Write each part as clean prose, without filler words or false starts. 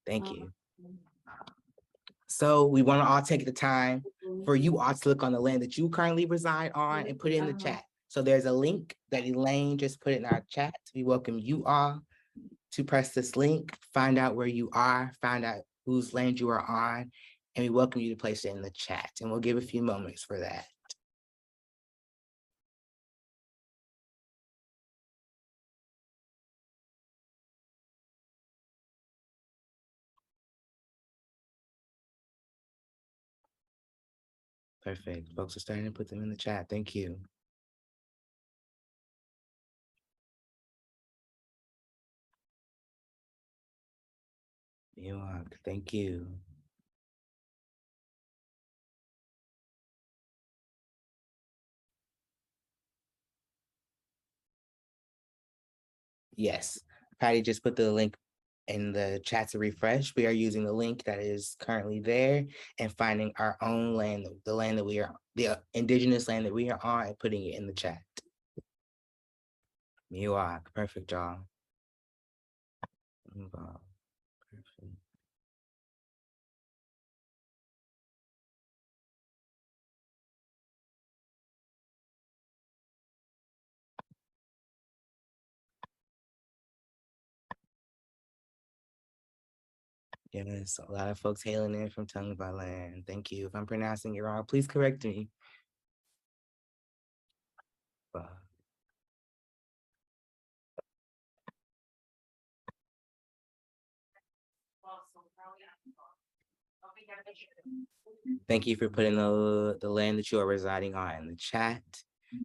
Thank you. So we want to all take the time for you all to look on the land that you currently reside on and put it in the chat. So there's a link that Elaine just put in our chat. We welcome you all to press this link, find out where you are, find out whose land you are on, and we welcome you to place it in the chat. And we'll give a few moments for that. Perfect. Folks are starting to put them in the chat. Thank you. Thank you. Yes, Patty just put the link in the chat to refresh. We are using the link that is currently there and finding our own land, the land that we are, the indigenous land that we are on, and putting it in the chat. Miwok, perfect job. Perfect. Yes, a lot of folks hailing in from Tongva land. Thank you. If I'm pronouncing it wrong, please correct me. Thank you for putting the land that you are residing on in the chat.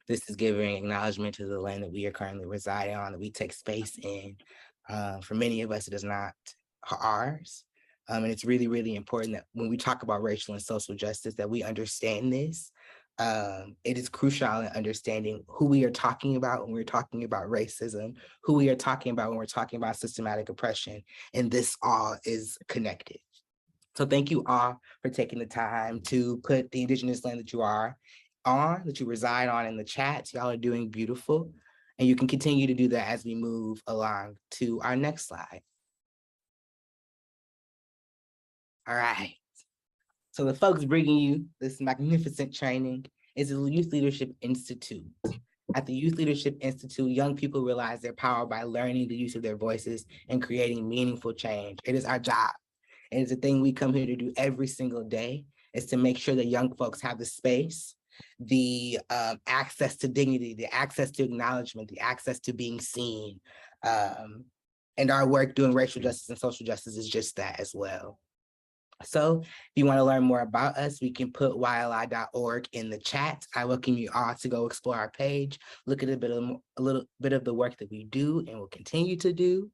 This is giving acknowledgement to the land that we are currently residing on, that we take space in. For many of us, it is not ours. And it's really, really important that when we talk about racial and social justice, that we understand this. It is crucial in understanding who we are talking about when we're talking about racism, who we are talking about when we're talking about systematic oppression, and this all is connected. So thank you all for taking the time to put the indigenous land that you are on, that you reside on, in the chat. Y'all are doing beautiful. And you can continue to do that as we move along to our next slide. All right. So the folks bringing you this magnificent training is the Youth Leadership Institute. At the Youth Leadership Institute, young people realize their power by learning the use of their voices and creating meaningful change. It is our job. And it's a thing we come here to do every single day, is to make sure that young folks have the space, the access to dignity, the access to acknowledgement, the access to being seen. And our work doing racial justice and social justice is just that as well. So if you want to learn more about us, we can put YLI.org in the chat. I welcome you all to go explore our page, look at a little bit of the work that we do and will continue to do.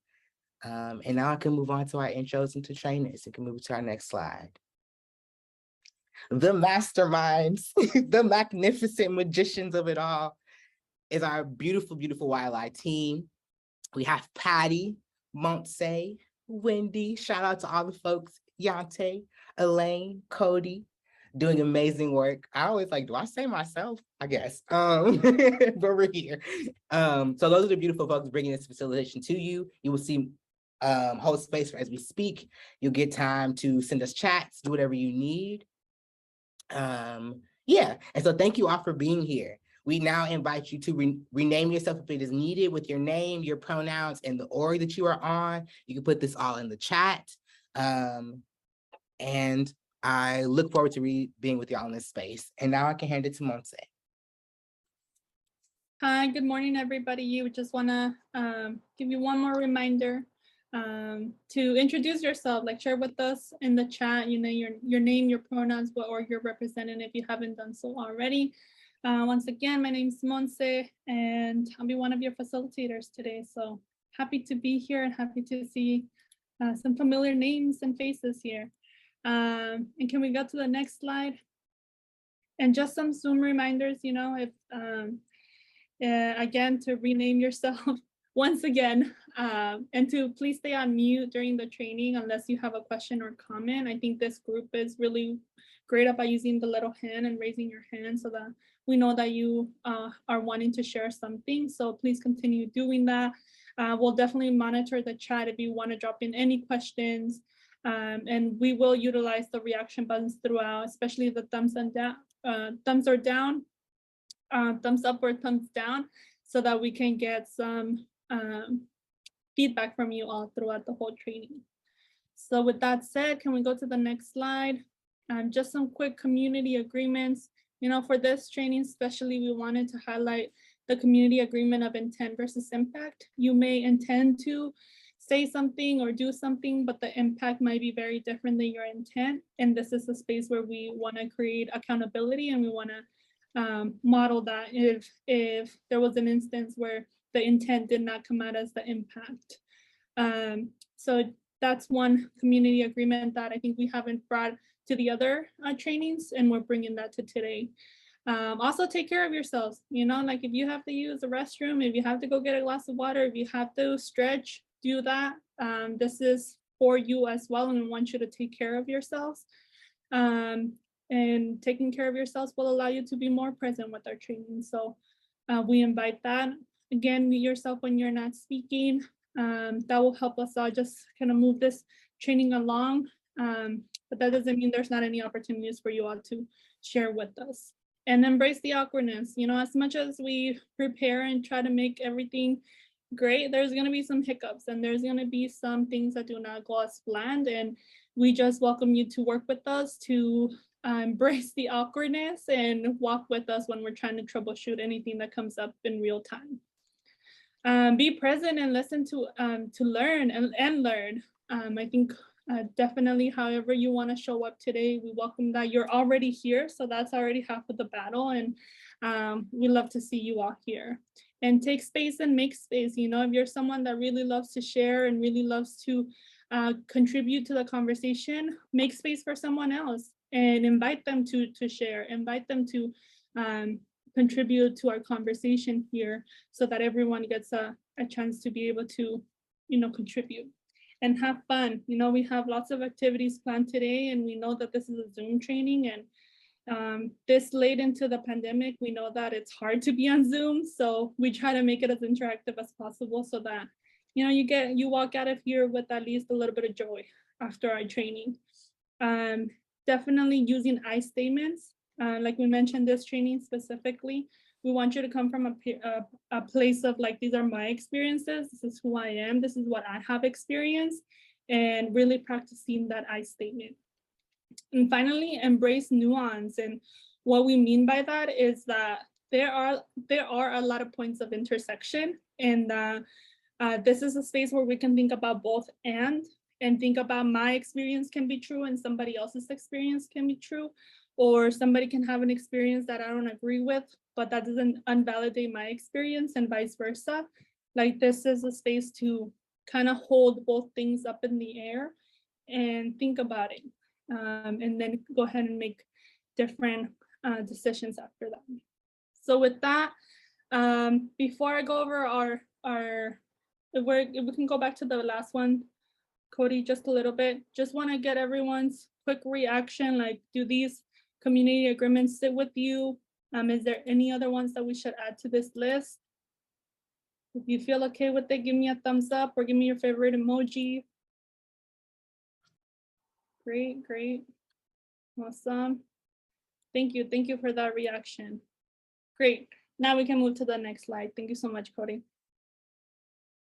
And now I can move on to our intros into trainers. We can move to our next slide. The masterminds, the magnificent magicians of it all is our beautiful, beautiful YLI team. We have Patty, Montse, Wendy, shout out to all the folks, Yante, Elaine, Cody, doing amazing work. I always like, do I say myself? I guess, but we're here. So those are the beautiful folks bringing this facilitation to you. You will see hold space for as we speak. You'll get time to send us chats, do whatever you need. Yeah, and so thank you all for being here. We now invite you to rename yourself if it is needed with your name, your pronouns, and the org that you are on. You can put this all in the chat. And I look forward to being with y'all in this space. And now I can hand it to Montse. Hi, good morning, everybody. You just want to give you one more reminder to introduce yourself, like share with us in the chat, you know, your name, your pronouns, what org you're representing if you haven't done so already. Once again, my name is Montse, and I'll be one of your facilitators today. So happy to be here and happy to see some familiar names and faces here. And can we go to the next slide? And just some Zoom reminders, you know, if again, to rename yourself once again, and to please stay on mute during the training unless you have a question or comment. I think this group is really great about using the little hand and raising your hand so that we know that you are wanting to share something. So please continue doing that. We'll definitely monitor the chat if you want to drop in any questions. And we will utilize the reaction buttons throughout, especially the thumbs and down, thumbs or down, thumbs up or thumbs down, so that we can get some feedback from you all throughout the whole training. So with that said, can we go to the next slide? Just some quick community agreements. You know, for this training, especially, we wanted to highlight the community agreement of intent versus impact. You may intend to say something or do something, but the impact might be very different than your intent. And this is a space where we want to create accountability, and we want to model that if there was an instance where the intent did not come out as the impact. So that's one community agreement that I think we haven't brought to the other trainings, and we're bringing that to today. Also, take care of yourselves. You know, like if you have to use the restroom, if you have to go get a glass of water, if you have to stretch, do that. This is for you as well, and we want you to take care of yourselves. And taking care of yourselves will allow you to be more present with our training. So we invite that. Again, mute yourself when you're not speaking. That will help us all just kind of move this training along. But that doesn't mean there's not any opportunities for you all to share with us. And embrace the awkwardness. You know, as much as we prepare and try to make everything great, there's going to be some hiccups, and there's going to be some things that do not go as planned. And we just welcome you to work with us to embrace the awkwardness and walk with us when we're trying to troubleshoot anything that comes up in real time. Be present and listen to learn and learn. I think definitely however you want to show up today, we welcome that. You're already here, so that's already half of the battle, and we love to see you all here. And take space and make space. You know, if you're someone that really loves to share and really loves to contribute to the conversation, make space for someone else and invite them to share, invite them to contribute to our conversation here, so that everyone gets a chance to be able to, you know, contribute. And have fun. You know, we have lots of activities planned today, and we know that this is a Zoom training, and this late into the pandemic, we know that it's hard to be on Zoom. So we try to make it as interactive as possible, so that, you know, you walk out of here with at least a little bit of joy after our training. Definitely using I statements. Like we mentioned, this training specifically, we want you to come from a place of like, these are my experiences, this is who I am, this is what I have experienced, and really practicing that I statement. And finally, embrace nuance. And what we mean by that is that there are a lot of points of intersection, and this is a space where we can think about both and think about my experience can be true and somebody else's experience can be true, or somebody can have an experience that I don't agree with, but that doesn't invalidate my experience, and vice versa. Like, this is a space to kind of hold both things up in the air and think about it, and then go ahead and make different decisions after that. So with that, before I go over if we can go back to the last one, Cody, just a little bit, just want to get everyone's quick reaction. Like, do these community agreements sit with you? Is there any other ones that we should add to this list? If you feel okay with it, give me a thumbs up or give me your favorite emoji. Great, great. Awesome. Thank you for that reaction. Great. Now we can move to the next slide. Thank you so much, Cody.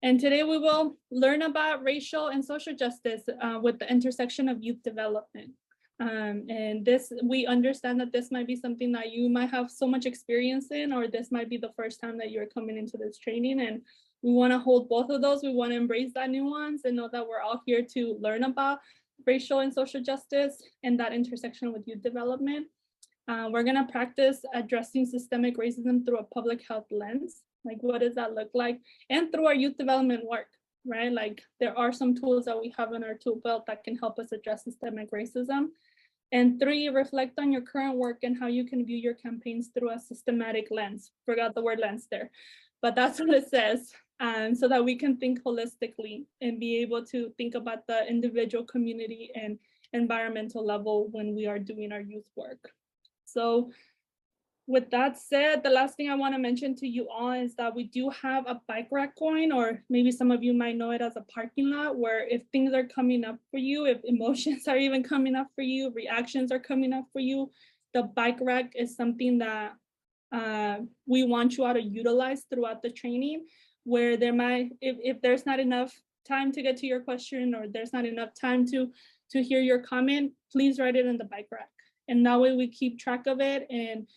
And today we will learn about racial and social justice with the intersection of youth development. And this, we understand that this might be something that you might have so much experience in, or this might be the first time that you're coming into this training. And we want to hold both of those. We want to embrace that nuance and know that we're all here to learn about racial and social justice and that intersection with youth development. We're going to practice addressing systemic racism through a public health lens. Like, what does that look like? And through our youth development work, right? Like, there are some tools that we have in our tool belt that can help us address systemic racism. And 3, reflect on your current work and how you can view your campaigns through a systematic lens. Forgot the word lens there, but that's what it says. So that we can think holistically and be able to think about the individual, community, and environmental level when we are doing our youth work. So with that said, the last thing I want to mention to you all is that we do have a bike rack going, or maybe some of you might know it as a parking lot, where if things are coming up for you, if emotions are even coming up for you, reactions are coming up for you, the bike rack is something that we want you all to utilize throughout the training, where there might, if there's not enough time to get to your question, or there's not enough time to hear your comment, please write it in the bike rack. And that way we keep track of it, and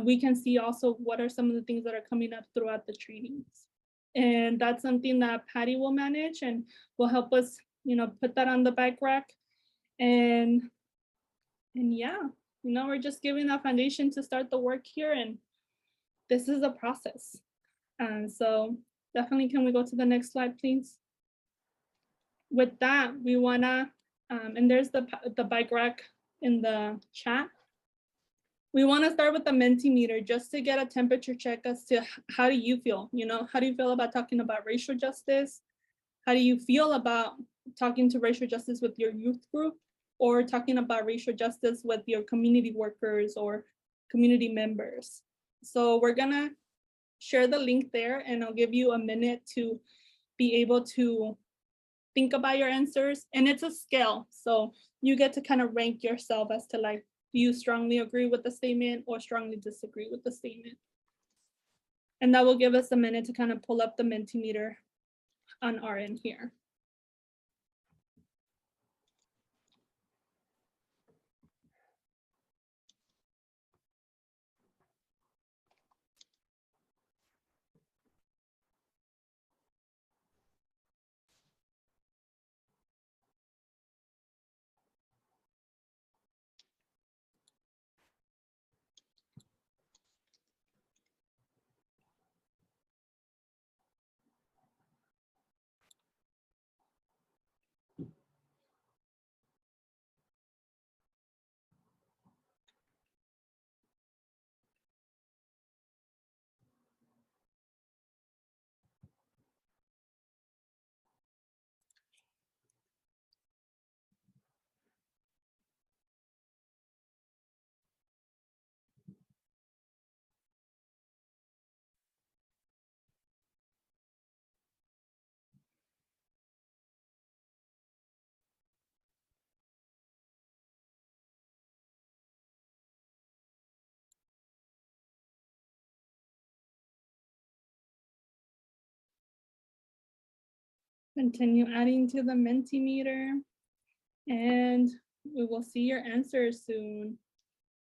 we can see also what are some of the things that are coming up throughout the trainings. And that's something that Patty will manage and will help us, put that on the bike rack. And yeah, we're just giving a foundation to start the work here, and this is a process. And so definitely, can we go to the next slide, please? With that, we wanna, and there's the bike rack in the chat. We want to start with the Mentimeter just to get a temperature check as to how do you feel? How do you feel about talking about racial justice? How do you feel about talking to racial justice with your youth group, or talking about racial justice with your community workers or community members? So we're gonna share the link there, and I'll give you a minute to be able to think about your answers. And it's a scale, so you get to kind of rank yourself as to, like, do you strongly agree with the statement or strongly disagree with the statement? And that will give us a minute to kind of pull up the Mentimeter on our end here. Continue adding to the Mentimeter, and we will see your answers soon.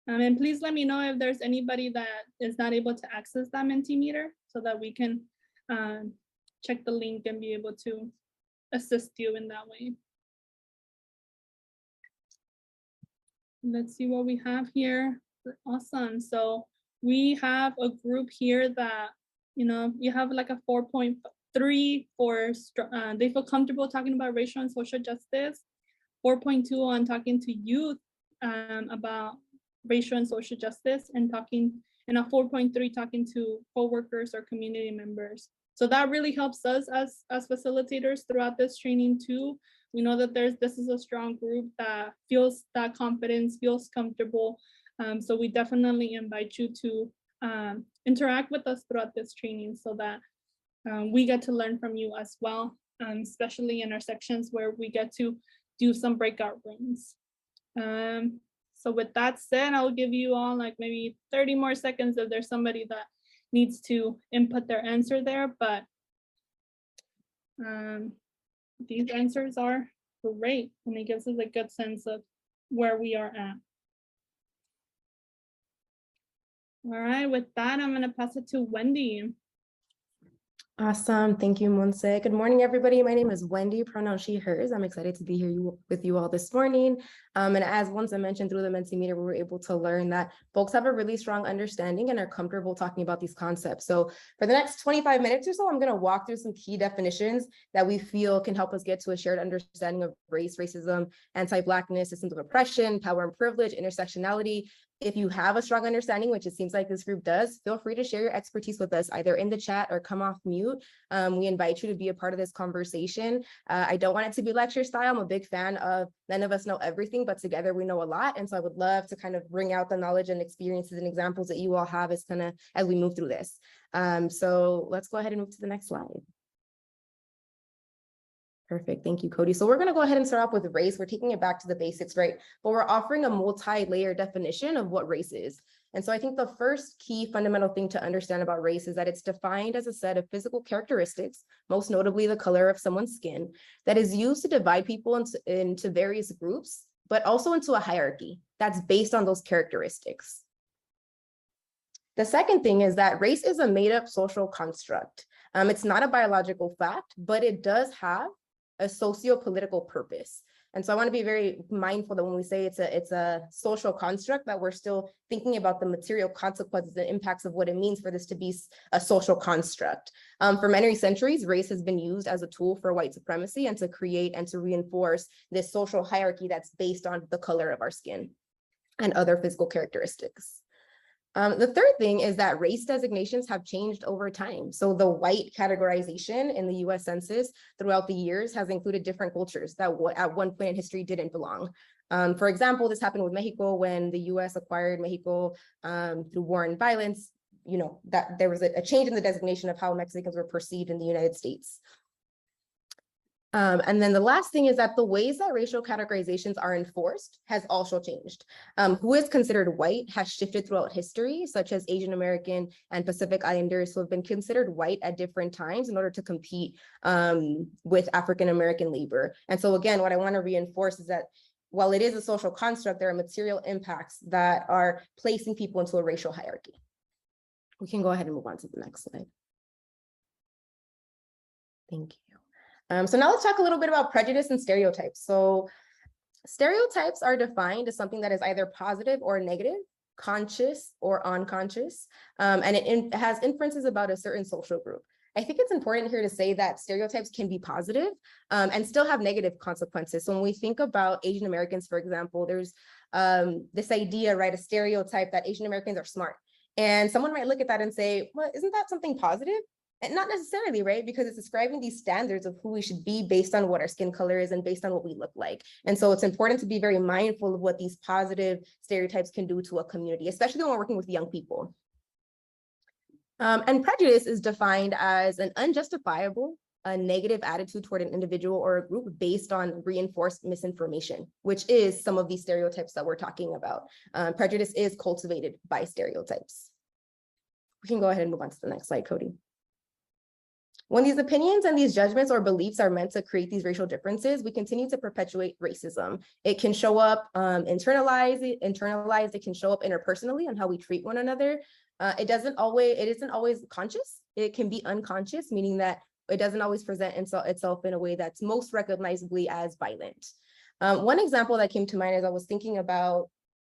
And please let me know if there's anybody that is not able to access that Mentimeter, so that we can check the link and be able to assist you in that way. Let's see what we have here. Awesome. So we have a group here that, you have like a 4.3 for, they feel comfortable talking about racial and social justice, 4.2 on talking to youth about racial and social justice, and a 4.3 talking to coworkers or community members. So that really helps us as facilitators throughout this training too. We know that this is a strong group that feels that confidence, feels comfortable. So we definitely invite you to interact with us throughout this training, so that we get to learn from you as well, especially in our sections where we get to do some breakout rooms. So with that said, I'll give you all like maybe 30 more seconds if there's somebody that needs to input their answer there, but these answers are great, and it gives us a good sense of where we are at. All right, with that, I'm gonna pass it to Wendy. Awesome. Thank you, Monse. Good morning, everybody. My name is Wendy, pronoun she, hers. I'm excited to be here with you all this morning. And as Monse mentioned, through the Mentimeter, we were able to learn that folks have a really strong understanding and are comfortable talking about these concepts. So for the next 25 minutes or so, I'm going to walk through some key definitions that we feel can help us get to a shared understanding of race, racism, anti-Blackness, systems of oppression, power and privilege, intersectionality, If you have a strong understanding, which it seems like this group does, feel free to share your expertise with us, either in the chat or come off mute. We invite you to be a part of this conversation. I don't want it to be lecture style. I'm a big fan of none of us know everything, but together we know a lot. And so I would love to kind of bring out the knowledge and experiences and examples that you all have as we move through this. So let's go ahead and move to the next slide. Perfect. Thank you, Cody. So we're going to go ahead and start off with race. We're taking it back to the basics, right? But we're offering a multi-layer definition of what race is. And so I think the first key fundamental thing to understand about race is that it's defined as a set of physical characteristics, most notably the color of someone's skin, that is used to divide people into various groups, but also into a hierarchy that's based on those characteristics. The second thing is that race is a made-up social construct. It's not a biological fact, but it does have a socio-political purpose. And so I want to be very mindful that when we say it's a social construct, that we're still thinking about the material consequences and impacts of what it means for this to be a social construct. For many centuries, race has been used as a tool for white supremacy and to create and to reinforce this social hierarchy that's based on the color of our skin and other physical characteristics. The third thing is that race designations have changed over time. So the white categorization in the US Census throughout the years has included different cultures that at one point in history didn't belong. For example, this happened with Mexico when the US acquired Mexico through war and violence, you know, that there was a change in the designation of how Mexicans were perceived in the United States. And then the last thing is that the ways that racial categorizations are enforced has also changed. Who is considered white has shifted throughout history, such as Asian American and Pacific Islanders who have been considered white at different times in order to compete with African American labor. And so again, what I want to reinforce is that while it is a social construct, there are material impacts that are placing people into a racial hierarchy. We can go ahead and move on to the next slide. Thank you. So now let's talk a little bit about prejudice and stereotypes. So stereotypes are defined as something that is either positive or negative, conscious or unconscious, and it has inferences about a certain social group. I think it's important here to say that stereotypes can be positive and still have negative consequences. So when we think about Asian Americans, for example, there's this idea, right, a stereotype that Asian Americans are smart. And someone might look at that and say, well, isn't that something positive? And not necessarily, right? Because it's describing these standards of who we should be based on what our skin color is and based on what we look like. And so it's important to be very mindful of what these positive stereotypes can do to a community, especially when we're working with young people. And prejudice is defined as an unjustifiable, a negative attitude toward an individual or a group based on reinforced misinformation, which is some of these stereotypes that we're talking about. Prejudice is cultivated by stereotypes. We can go ahead and move on to the next slide, Cody. When these opinions and these judgments or beliefs are meant to create these racial differences, we continue to perpetuate racism. It can show up internalized, it can show up interpersonally on how we treat one another. It isn't always conscious. It can be unconscious, meaning that it doesn't always present itself in a way that's most recognizably as violent. One example that came to mind as I was thinking about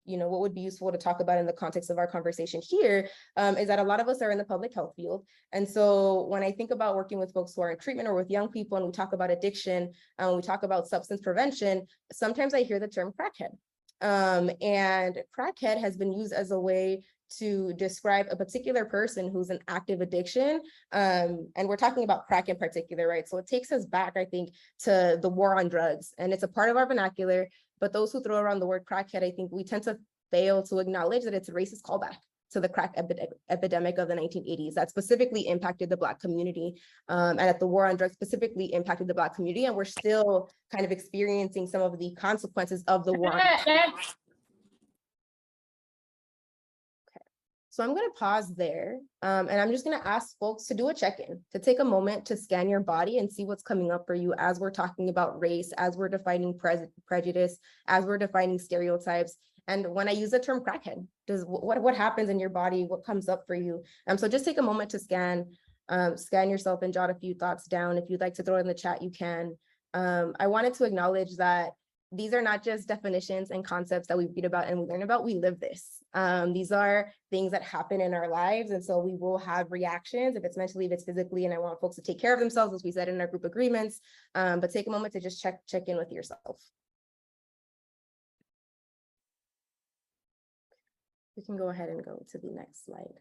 what would be useful to talk about in the context of our conversation here is that a lot of us are in the public health field. And so when I think about working with folks who are in treatment or with young people, and we talk about addiction, we talk about substance prevention, sometimes I hear the term crackhead. And crackhead has been used as a way to describe a particular person who's in active addiction. And we're talking about crack in particular, right? So it takes us back, I think, to the war on drugs, and it's a part of our vernacular. But those who throw around the word crackhead, I think we tend to fail to acknowledge that it's a racist callback to the crack epidemic of the 1980s that specifically impacted the Black community, and that the war on drugs specifically impacted the Black community. And we're still kind of experiencing some of the consequences of the war on drugs. So I'm going to pause there, and I'm just going to ask folks to do a check-in, to take a moment to scan your body and see what's coming up for you as we're talking about race, as we're defining prejudice, as we're defining stereotypes. And when I use the term crackhead, what happens in your body? What comes up for you? So just take a moment to scan yourself and jot a few thoughts down. If you'd like to throw it in the chat, you can. I wanted to acknowledge that these are not just definitions and concepts that we read about and we learn about, we live this. These are things that happen in our lives. And so we will have reactions if it's mentally, if it's physically, and I want folks to take care of themselves, as we said in our group agreements, but take a moment to just check in with yourself. We can go ahead and go to the next slide.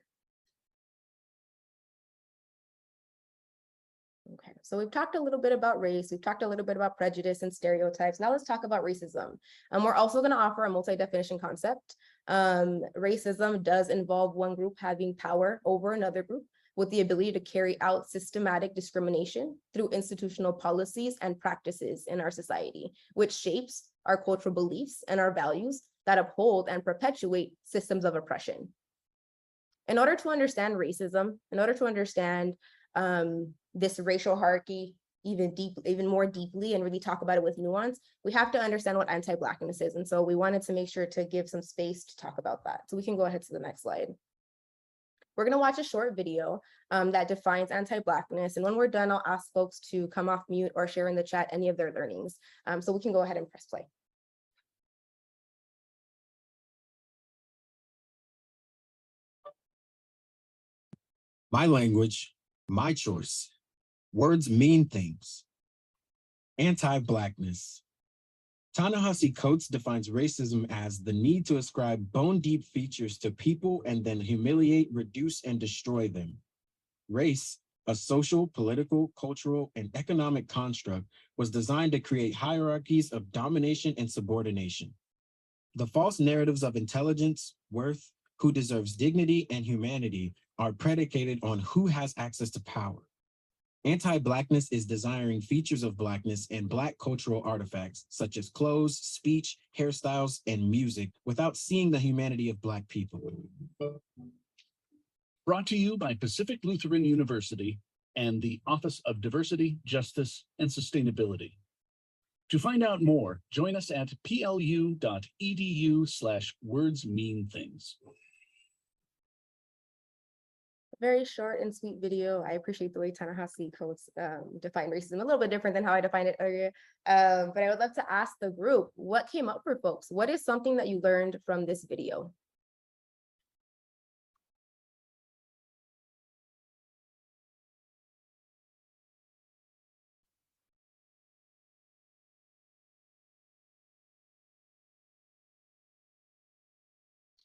Okay, so we've talked a little bit about race, we've talked a little bit about prejudice and stereotypes. Now let's talk about racism. We're also going to offer a multi-definition concept. Racism does involve one group having power over another group with the ability to carry out systematic discrimination through institutional policies and practices in our society, which shapes our cultural beliefs and our values that uphold and perpetuate systems of oppression. In order to understand racism, in order to understand this racial hierarchy even more deeply and really talk about it with nuance, we have to understand what anti-Blackness is. And so we wanted to make sure to give some space to talk about that. So we can go ahead to the next slide. We're going to watch a short video that defines anti-Blackness. And when we're done, I'll ask folks to come off mute or share in the chat any of their learnings. So we can go ahead and press play. My language, my choice. Words mean things. Anti-Blackness. Ta-Nehisi Coates defines racism as the need to ascribe bone-deep features to people and then humiliate, reduce, and destroy them. Race, a social, political, cultural, and economic construct, was designed to create hierarchies of domination and subordination. The false narratives of intelligence, worth, who deserves dignity and humanity are predicated on who has access to power. Anti-Blackness is desiring features of Blackness and Black cultural artifacts, such as clothes, speech, hairstyles, and music, without seeing the humanity of Black people. Brought to you by Pacific Lutheran University and the Office of Diversity, Justice, and Sustainability. To find out more, join us at plu.edu/wordsmeanthings. Very short and sweet video. I appreciate the way Ta-Nehisi Coates defined racism, a little bit different than how I defined it earlier. But I would love to ask the group, what came up for folks? What is something that you learned from this video?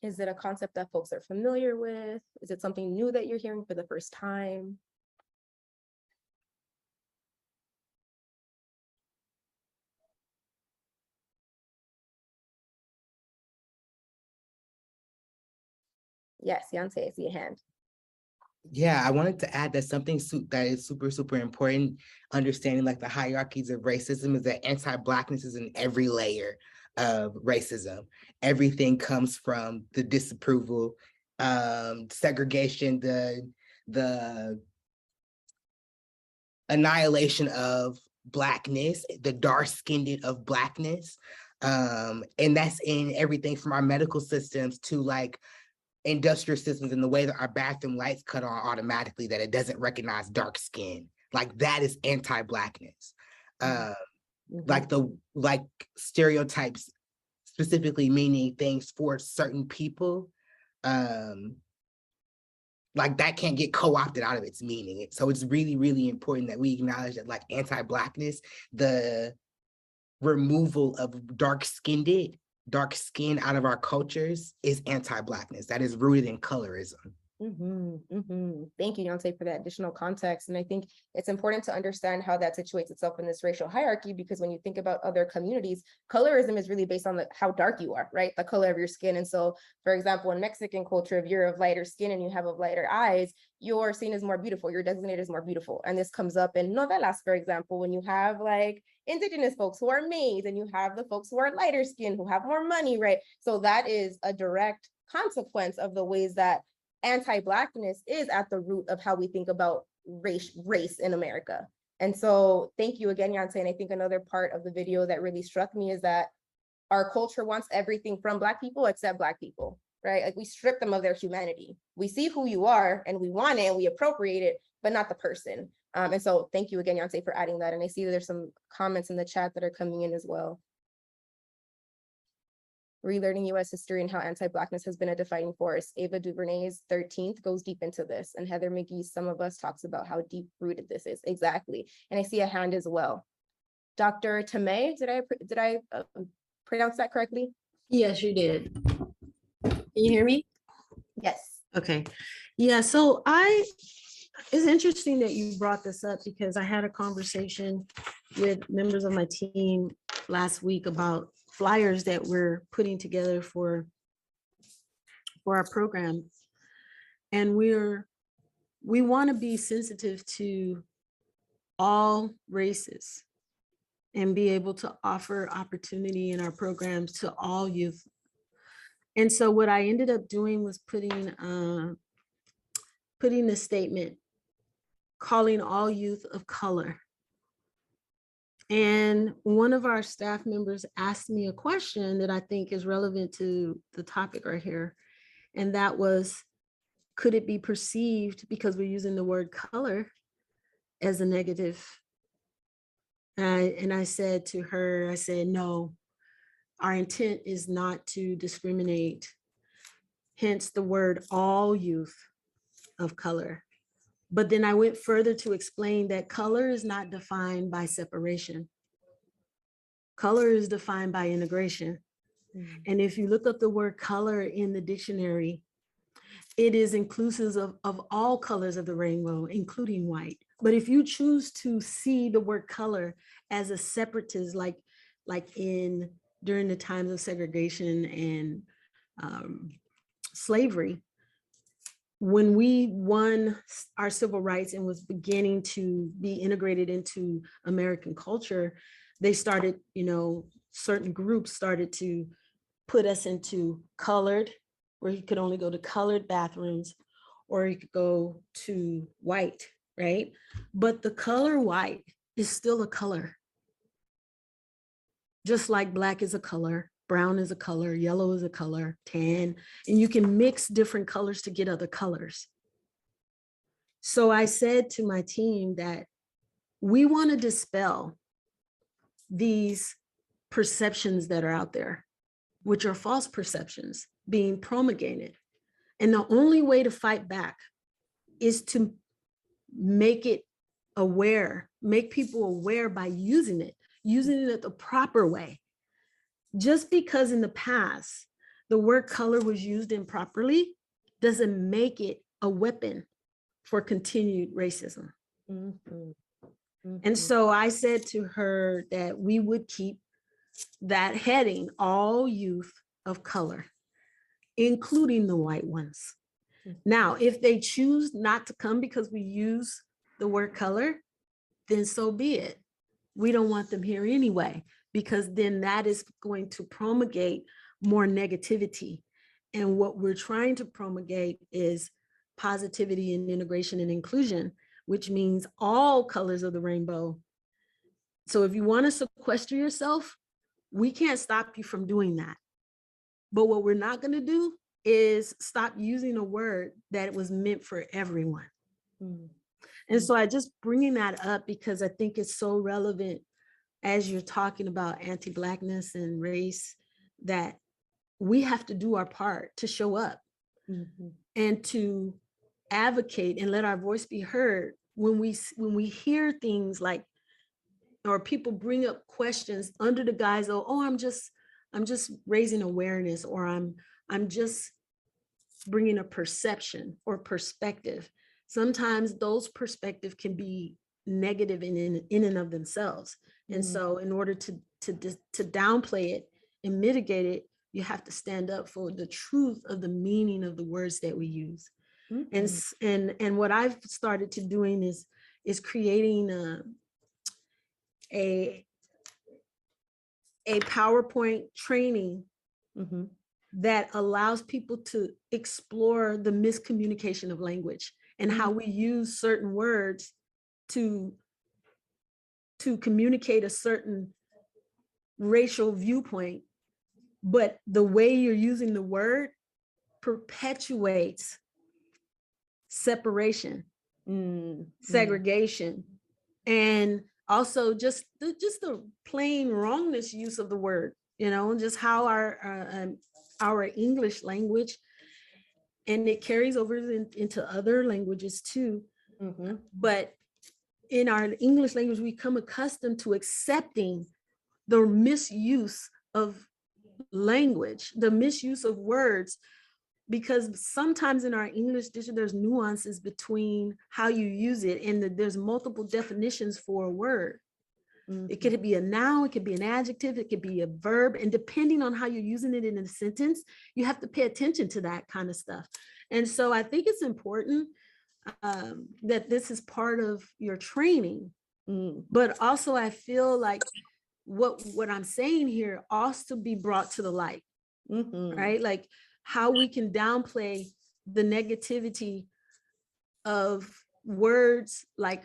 Is it a concept that folks are familiar with? Is it something new that you're hearing for the first time? Yes, Yonsei, I see a hand. Yeah, I wanted to add that something that is super, super important, understanding like the hierarchies of racism, is that anti-Blackness is in every layer of racism. Everything comes from the disapproval, segregation, the annihilation of Blackness, the dark-skinned of Blackness. And that's in everything from our medical systems to like industrial systems and the way that our bathroom lights cut on automatically, that it doesn't recognize dark skin. Like that is anti-Blackness. Like stereotypes, specifically meaning things for certain people, like that can't get co-opted out of its meaning. So it's really, really important that we acknowledge that like anti-Blackness, the removal of dark skin out of our cultures, is anti-Blackness. That is rooted in colorism. Thank you, Yonsei, for that additional context. And I think it's important to understand how that situates itself in this racial hierarchy, because when you think about other communities, colorism is really based on how dark you are, right? The color of your skin. And so, for example, in Mexican culture, if you're of lighter skin and you have of lighter eyes, you're seen as more beautiful, you're designated as more beautiful. And this comes up in novelas, for example, when you have like indigenous folks who are maids and you have the folks who are lighter skin, who have more money, right? So that is a direct consequence of the ways that anti-Blackness is at the root of how we think about race in America. And so thank you again, Yonsei. And I think another part of the video that really struck me is that our culture wants everything from Black people except Black people, right? Like we strip them of their humanity. We see who you are and we want it and we appropriate it, but not the person. And so thank you again, Yonsei, for adding that. And I see that there's some comments in the chat that are coming in as well. Relearning US history and how anti-Blackness has been a defining force. Ava DuVernay's 13th goes deep into this, and Heather McGee's Some of Us talks about how deep rooted this is. Exactly. And I see a hand as well. Dr. Tamay, did I pronounce that correctly? Yes, you did. Can you hear me? Yes. Okay, yeah, so it's interesting that you brought this up because I had a conversation with members of my team last week about flyers that we're putting together for our program. And we want to be sensitive to all races and be able to offer opportunity in our programs to all youth. And so what I ended up doing was putting a statement calling all youth of color. And one of our staff members asked me a question that I think is relevant to the topic right here. And that was, could it be perceived, because we're using the word color, as a negative? And I said to her, I said, no, our intent is not to discriminate. Hence the word all youth of color. But then I went further to explain that color is not defined by separation. Color is defined by integration. And if you look up the word color in the dictionary, it is inclusive of all colors of the rainbow, including white. But if you choose to see the word color as a separatist, like during the times of segregation and slavery, when we won our civil rights and was beginning to be integrated into American culture, they started, certain groups started to put us into colored, where you could only go to colored bathrooms, or you could go to white, right? But the color white is still a color. Just like black is a color, brown is a color, yellow is a color, tan, and you can mix different colors to get other colors. So I said to my team that we want to dispel these perceptions that are out there, which are false perceptions being promulgated. And the only way to fight back is to make it aware, make people aware by using it the proper way. Just because in the past, the word color was used improperly doesn't make it a weapon for continued racism. And so I said to her that we would keep that heading, all youth of color, including the white ones. Now, if they choose not to come because we use the word color, then so be it. We don't want them here anyway, because then that is going to promulgate more negativity. And what we're trying to promulgate is positivity and integration and inclusion, which means all colors of the rainbow. So if you want to sequester yourself, we can't stop you from doing that. But what we're not going to do is stop using a word that was meant for everyone. And so I just bringing that up because I think it's so relevant as you're talking about anti-Blackness and race, that we have to do our part to show up and to advocate and let our voice be heard when we hear things like, or people bring up questions under the guise of, oh, I'm just raising awareness, or I'm just bringing a perception or perspective. Sometimes those perspectives can be negative in and of themselves. And so in order to downplay it and mitigate it, you have to stand up for the truth of the meaning of the words that we use. And what I've started to doing is creating a PowerPoint training that allows people to explore the miscommunication of language and how we use certain words to communicate a certain racial viewpoint, but the way you're using the word perpetuates separation, segregation, and also just the plain wrongness use of the word, just how our English language, and it carries over into other languages too. But in our English language, we become accustomed to accepting the misuse of language, the misuse of words, because sometimes in our English dictionary, there's nuances between how you use it, and there's multiple definitions for a word. It could be a noun, it could be an adjective, it could be a verb, and depending on how you're using it in a sentence, you have to pay attention to that kind of stuff. And so I think it's important that this is part of your training, but also I feel like what I'm saying here also be brought to the light, right? Like how we can downplay the negativity of words like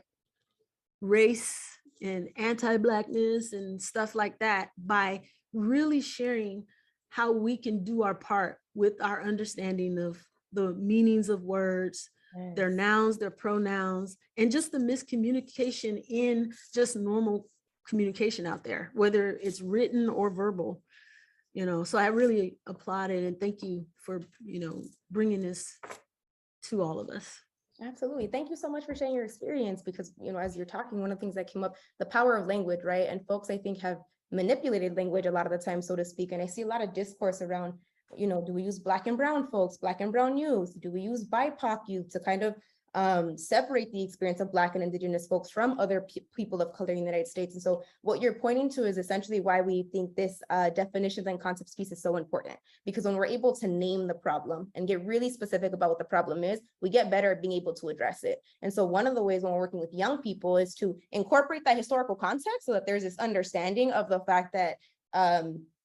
race and anti-Blackness and stuff like that by really sharing how we can do our part with our understanding of the meanings of words, their nouns, their pronouns, and just the miscommunication in just normal communication out there, whether it's written or verbal. So I really applaud it and thank you for, bringing this to all of us. Absolutely. Thank you so much for sharing your experience because, as you're talking, one of the things that came up, the power of language, right? And folks, I think, have manipulated language a lot of the time, so to speak. And I see a lot of discourse around, do we use Black and brown folks, Black and brown youth? Do we use BIPOC youth to kind of separate the experience of Black and Indigenous folks from other people of color in the United States? And so what you're pointing to is essentially why we think this definitions and concepts piece is so important, because when we're able to name the problem and get really specific about what the problem is, we get better at being able to address it. And so one of the ways when we're working with young people is to incorporate that historical context so that there's this understanding of the fact that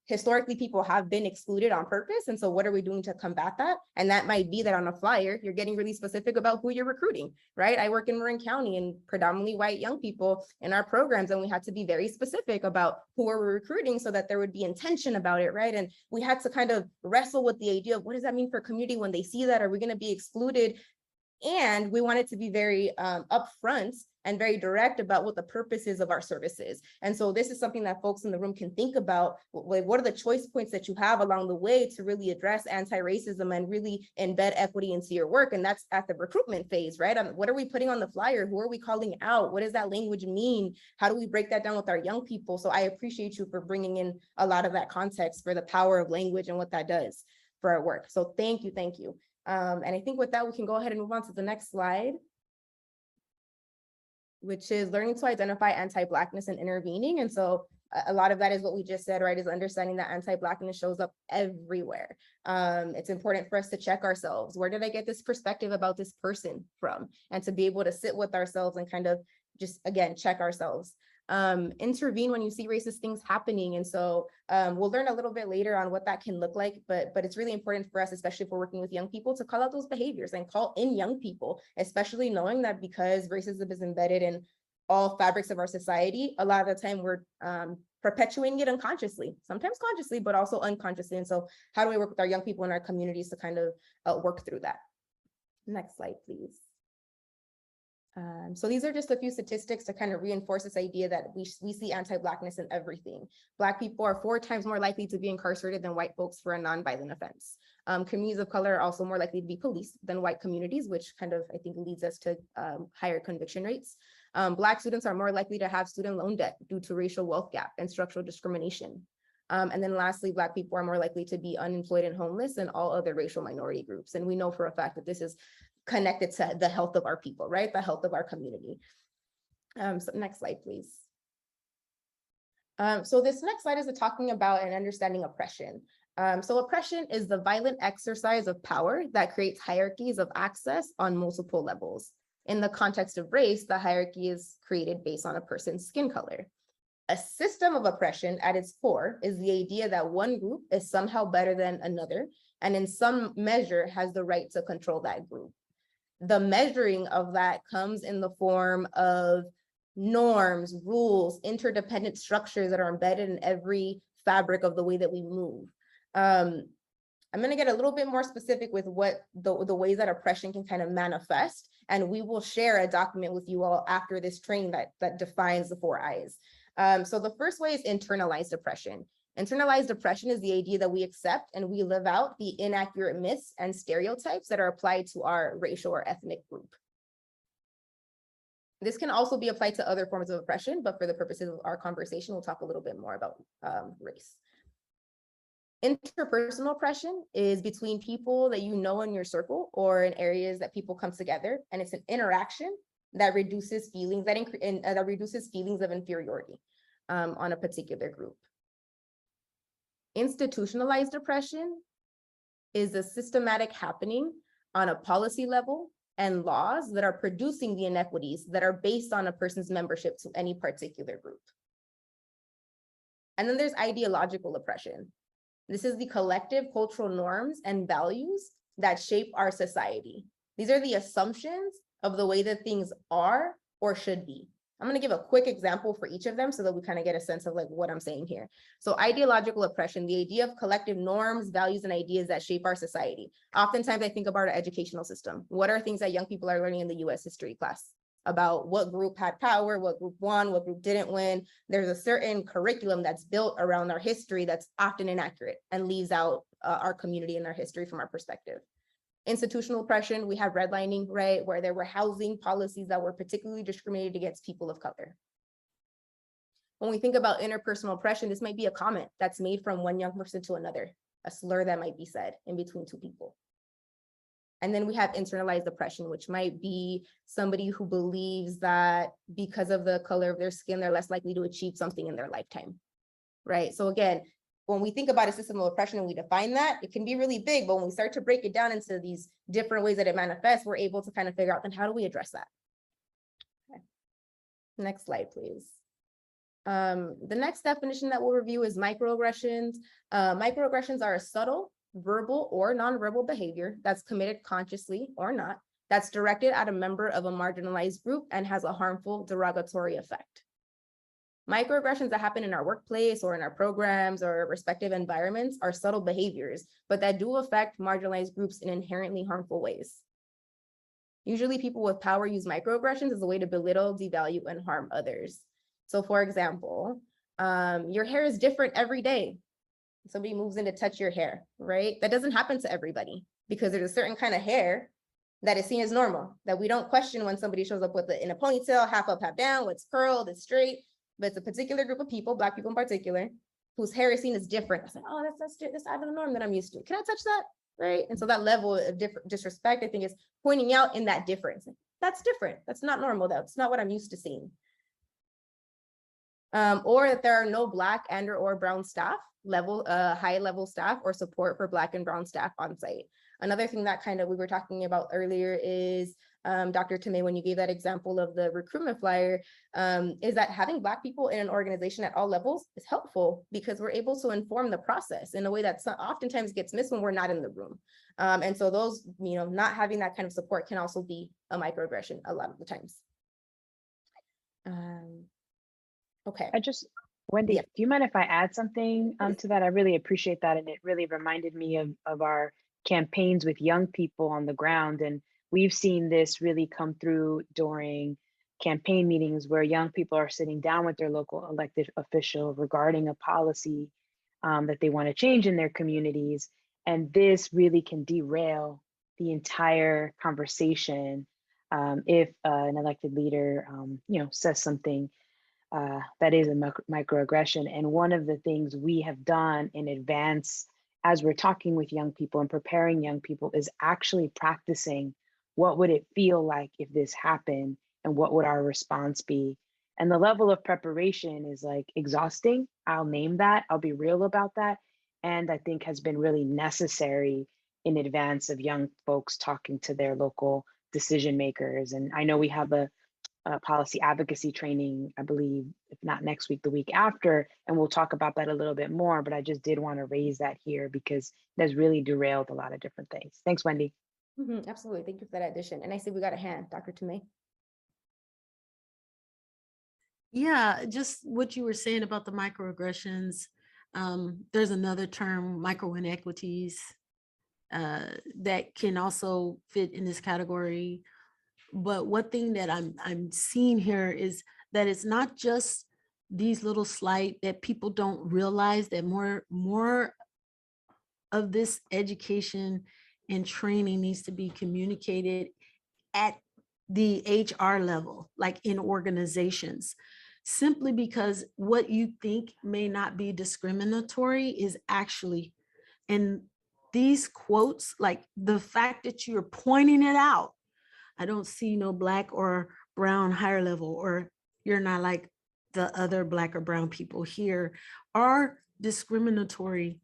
historically people have been excluded on purpose. And so what are we doing to combat that? And that might be that on a flyer, you're getting really specific about who you're recruiting, right? I work in Marin County and predominantly white young people in our programs, and we had to be very specific about who we're recruiting so that there would be intention about it, right? And we had to kind of wrestle with the idea of what does that mean for community when they see that? Are we going to be excluded? And we wanted to be very upfront and very direct about what the purpose is of our services. And so this is something that folks in the room can think about. Like, what are the choice points that you have along the way to really address anti-racism and really embed equity into your work? And that's at the recruitment phase, right? What are we putting on the flyer? Who are we calling out? What does that language mean? How do we break that down with our young people? So I appreciate you for bringing in a lot of that context for the power of language and what that does for our work. So thank you, thank you. And I think with that, we can go ahead and move on to the next slide, which is learning to identify anti-Blackness and intervening. And so a lot of that is what we just said, right, is understanding that anti-Blackness shows up everywhere. It's important for us to check ourselves. Where did I get this perspective about this person from? And to be able to sit with ourselves and kind of just, again, check ourselves. Intervene when you see racist things happening. And so we'll learn a little bit later on what that can look like, but it's really important for us, especially if we're working with young people, to call out those behaviors and call in young people, especially knowing that because racism is embedded in all fabrics of our society, a lot of the time we're perpetuating it unconsciously, sometimes consciously, but also unconsciously. And so how do we work with our young people in our communities to kind of work through that? Next slide, please. So these are just a few statistics to kind of reinforce this idea that we see anti-Blackness in everything. Black people are 4 times more likely to be incarcerated than white folks for a non-violent offense. Communities of color are also more likely to be policed than white communities, which kind of, I think, leads us to higher conviction rates. Black students are more likely to have student loan debt due to racial wealth gap and structural discrimination. And then lastly, Black people are more likely to be unemployed and homeless than all other racial minority groups. And we know for a fact that this is connected to the health of our people, right? The health of our community. So next slide, please. So this next slide is talking about and understanding oppression. So oppression is the violent exercise of power that creates hierarchies of access on multiple levels. In the context of race, the hierarchy is created based on a person's skin color. A system of oppression at its core is the idea that one group is somehow better than another, and in some measure has the right to control that group. The measuring of that comes in the form of norms, rules, interdependent structures that are embedded in every fabric of the way that we move. I'm going to get a little bit more specific with what the ways that oppression can kind of manifest, and we will share a document with you all after this training that defines the 4 I's. So the first way is internalized oppression. Internalized oppression is the idea that we accept and we live out the inaccurate myths and stereotypes that are applied to our racial or ethnic group. This can also be applied to other forms of oppression, but for the purposes of our conversation, we'll talk a little bit more about race. Interpersonal oppression is between people that you know in your circle or in areas that people come together, and it's an interaction that reduces feelings that reduces feelings of inferiority on a particular group. Institutionalized oppression is a systematic happening on a policy level and laws that are producing the inequities that are based on a person's membership to any particular group. And then there's ideological oppression. This is the collective cultural norms and values that shape our society. These are the assumptions of the way that things are or should be. I'm going to give a quick example for each of them so that we kind of get a sense of like what I'm saying here. So ideological oppression, the idea of collective norms, values, and ideas that shape our society. Oftentimes I think about our educational system. What are things that young people are learning in the US history class about what group had power, what group won, what group didn't win? There's a certain curriculum that's built around our history that's often inaccurate and leaves out our community and our history from our perspective. Institutional oppression, we have redlining, right, where there were housing policies that were particularly discriminated against people of color. When we think about interpersonal oppression, this might be a comment that's made from one young person to another, a slur that might be said in between two people. And then we have internalized oppression, which might be somebody who believes that because of the color of their skin, they're less likely to achieve something in their lifetime, right? So again, when we think about a system of oppression and we define that, it can be really big, but when we start to break it down into these different ways that it manifests, we're able to kind of figure out, then how do we address that? Okay. Next slide, please. The next definition that we'll review is microaggressions. Microaggressions are a subtle, verbal or nonverbal behavior that's committed consciously or not, that's directed at a member of a marginalized group and has a harmful derogatory effect. Microaggressions that happen in our workplace or in our programs or respective environments are subtle behaviors, but that do affect marginalized groups in inherently harmful ways. Usually people with power use microaggressions as a way to belittle, devalue, and harm others. So for example, your hair is different every day. Somebody moves in to touch your hair, right? That doesn't happen to everybody because there's a certain kind of hair that is seen as normal, that we don't question when somebody shows up with it in a ponytail, half up, half down, it's curled, it's straight. But it's a particular group of people, Black people in particular, whose hair is seen as different. I said, oh, that's out of the norm that I'm used to. Can I touch that? Right? And so that level of disrespect, I think, is pointing out in that difference. That's different. That's not normal. That's not what I'm used to seeing. Or that there are no Black and/or brown staff, high level staff or support for Black and brown staff on site. Another thing that kind of we were talking about earlier is, Dr. Tomei, when you gave that example of the recruitment flyer, is that having Black people in an organization at all levels is helpful because we're able to inform the process in a way that oftentimes gets missed when we're not in the room. And so those, not having that kind of support can also be a microaggression a lot of the times. Okay. Wendy, Yeah. do you mind if I add something to that? I really appreciate that. And it really reminded me of our campaigns with young people on the ground. And we've seen this really come through during campaign meetings where young people are sitting down with their local elected official regarding a policy that they want to change in their communities. And this really can derail the entire conversation if an elected leader, says something that is a microaggression. And one of the things we have done in advance as we're talking with young people and preparing young people is actually practicing what would it feel like if this happened and what would our response be. And the level of preparation is like exhausting. I'll name that. I'll be real about that. And I think has been really necessary in advance of young folks talking to their local decision makers. And I know we have a policy advocacy training, I believe, if not next week, the week after, and we'll talk about that a little bit more, but I just did want to raise that here because it has really derailed a lot of different things. Thanks, Wendy. Absolutely, thank you for that addition. And I see we got a hand, Dr. Tomei. Yeah, just what you were saying about the microaggressions. There's another term, micro inequities, that can also fit in this category. But one thing that I'm seeing here is that it's not just these little slight that people don't realize that more of this education and training needs to be communicated at the HR level, like in organizations, simply because what you think may not be discriminatory is actually And these quotes, like the fact that you're pointing it out, I don't see no Black or brown higher level, or you're not like the other Black or brown people here, are discriminatory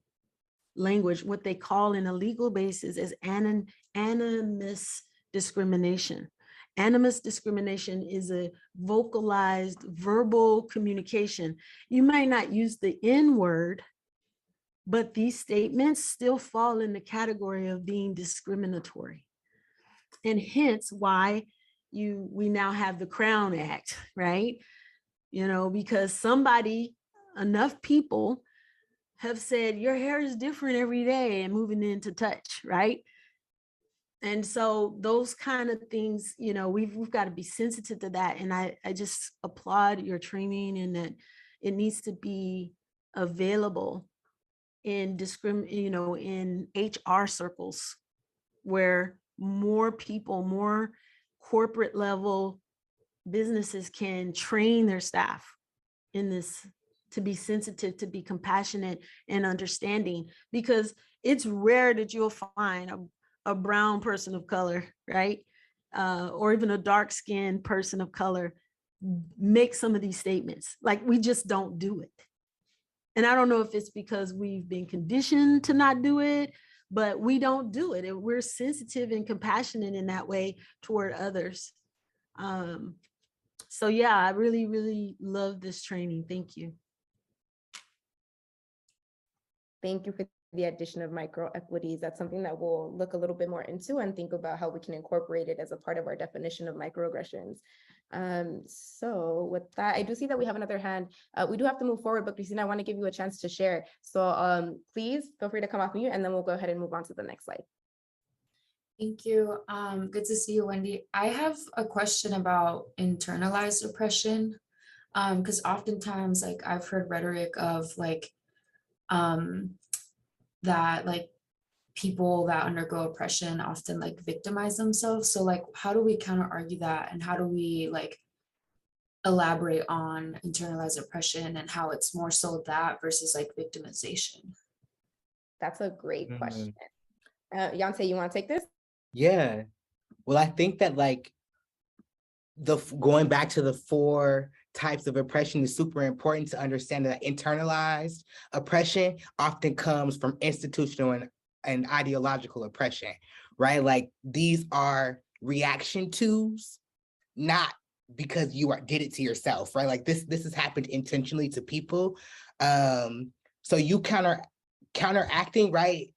language, what they call in a legal basis is animus discrimination. Animus discrimination is a vocalized verbal communication. You might not use the N word, but these statements still fall in the category of being discriminatory. And hence why we now have the Crown Act, right? You know, because enough people have said your hair is different every day and moving into touch, right? And so those kind of things, you know, we've got to be sensitive to that. And I just applaud your training, and that it needs to be available in in HR circles, where more people, more corporate level businesses can train their staff in this, to be sensitive, to be compassionate and understanding, because it's rare that you'll find a brown person of color, right? Or even a dark-skinned person of color make some of these statements. Like, we just don't do it. And I don't know if it's because we've been conditioned to not do it, but we don't do it. And we're sensitive and compassionate in that way toward others. So yeah, I really, really love this training. Thank you. Thank you for the addition of microequities. That's something that we'll look a little bit more into and think about how we can incorporate it as a part of our definition of microaggressions. So with that, I do see that we have another hand. We do have to move forward, but Christina, I want to give you a chance to share. So please feel free to come off mute, and then we'll go ahead and move on to the next slide. Thank you. Good to see you, Wendy. I have a question about internalized oppression, because oftentimes, like, I've heard rhetoric of like that, like, people that undergo oppression often like victimize themselves. So like, how do we counter argue that, and how do we like elaborate on internalized oppression and how it's more so that versus like victimization? That's a great question. Yonsei, you want to take this? Yeah. Well, I think that like going back to the 4 types of oppression is super important to understand that internalized oppression often comes from institutional and ideological oppression, right? Like, these are reaction tos, not because you did it to yourself, right? Like this has happened intentionally to people. So you counteracting, right?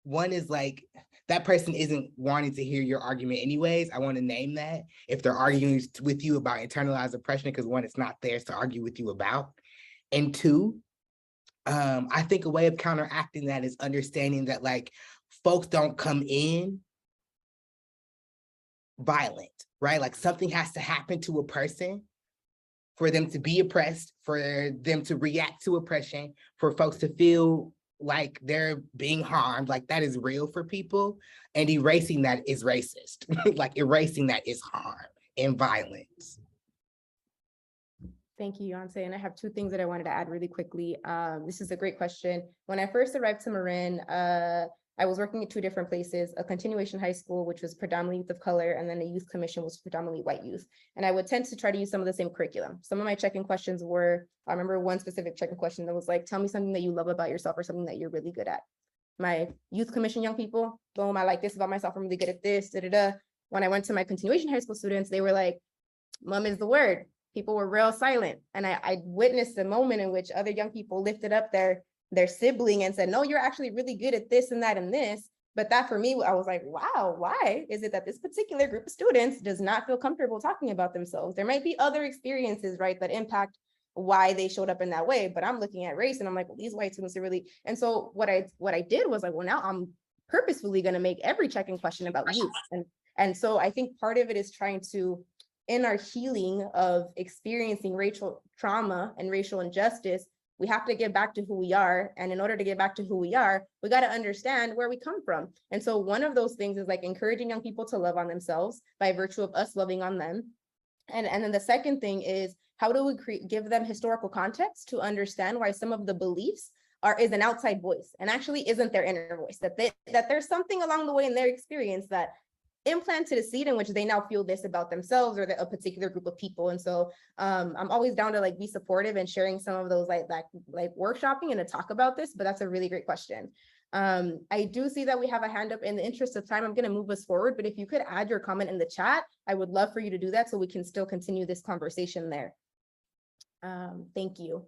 One is like, that person isn't wanting to hear your argument anyways. I want to name that. If they're arguing with you about internalized oppression, because 1, it's not theirs to argue with you about. And 2, I think a way of counteracting that is understanding that like folks don't come in violent, right? Like, something has to happen to a person for them to be oppressed, for them to react to oppression, for folks to feel like they're being harmed. Like, that is real for people, and erasing that is racist. Like, erasing that is harm and violence. Thank you, Yonsei. And I have 2 things that I wanted to add really quickly. This is a great question. When I first arrived to Marin, I was working at 2 different places, a continuation high school, which was predominantly youth of color, and then a youth commission was predominantly white youth. And I would tend to try to use some of the same curriculum. Some of my check-in questions were, I remember one specific check-in question that was like, tell me something that you love about yourself or something that you're really good at. My youth commission young people, boom, I like this about myself, I'm really good at this, da-da-da. When I went to my continuation high school students, they were like, mom is the word. People were real silent. And I witnessed a moment in which other young people lifted up their sibling and said, no, you're actually really good at this and that and this. But that for me, I was like, wow, why is it that this particular group of students does not feel comfortable talking about themselves? There might be other experiences, right, that impact why they showed up in that way. But I'm looking at race and I'm like, well, these white students are really, and so what I did was like, well, now I'm purposefully going to make every check-in question about youth. And so I think part of it is trying to, in our healing of experiencing racial trauma and racial injustice, we have to get back to who we are. And in order to get back to who we are, we got to understand where we come from. And so one of those things is like encouraging young people to love on themselves by virtue of us loving on them. And then the second thing is, how do we give them historical context to understand why some of the beliefs is an outside voice and actually isn't their inner voice, that there's something along the way in their experience that implanted a seed in which they now feel this about themselves or a particular group of people. And so I'm always down to like be supportive and sharing some of those like workshopping and to talk about this, but that's a really great question. I do see that we have a hand up. In the interest of time, I'm going to move us forward, but if you could add your comment in the chat, I would love for you to do that so we can still continue this conversation there. Thank you.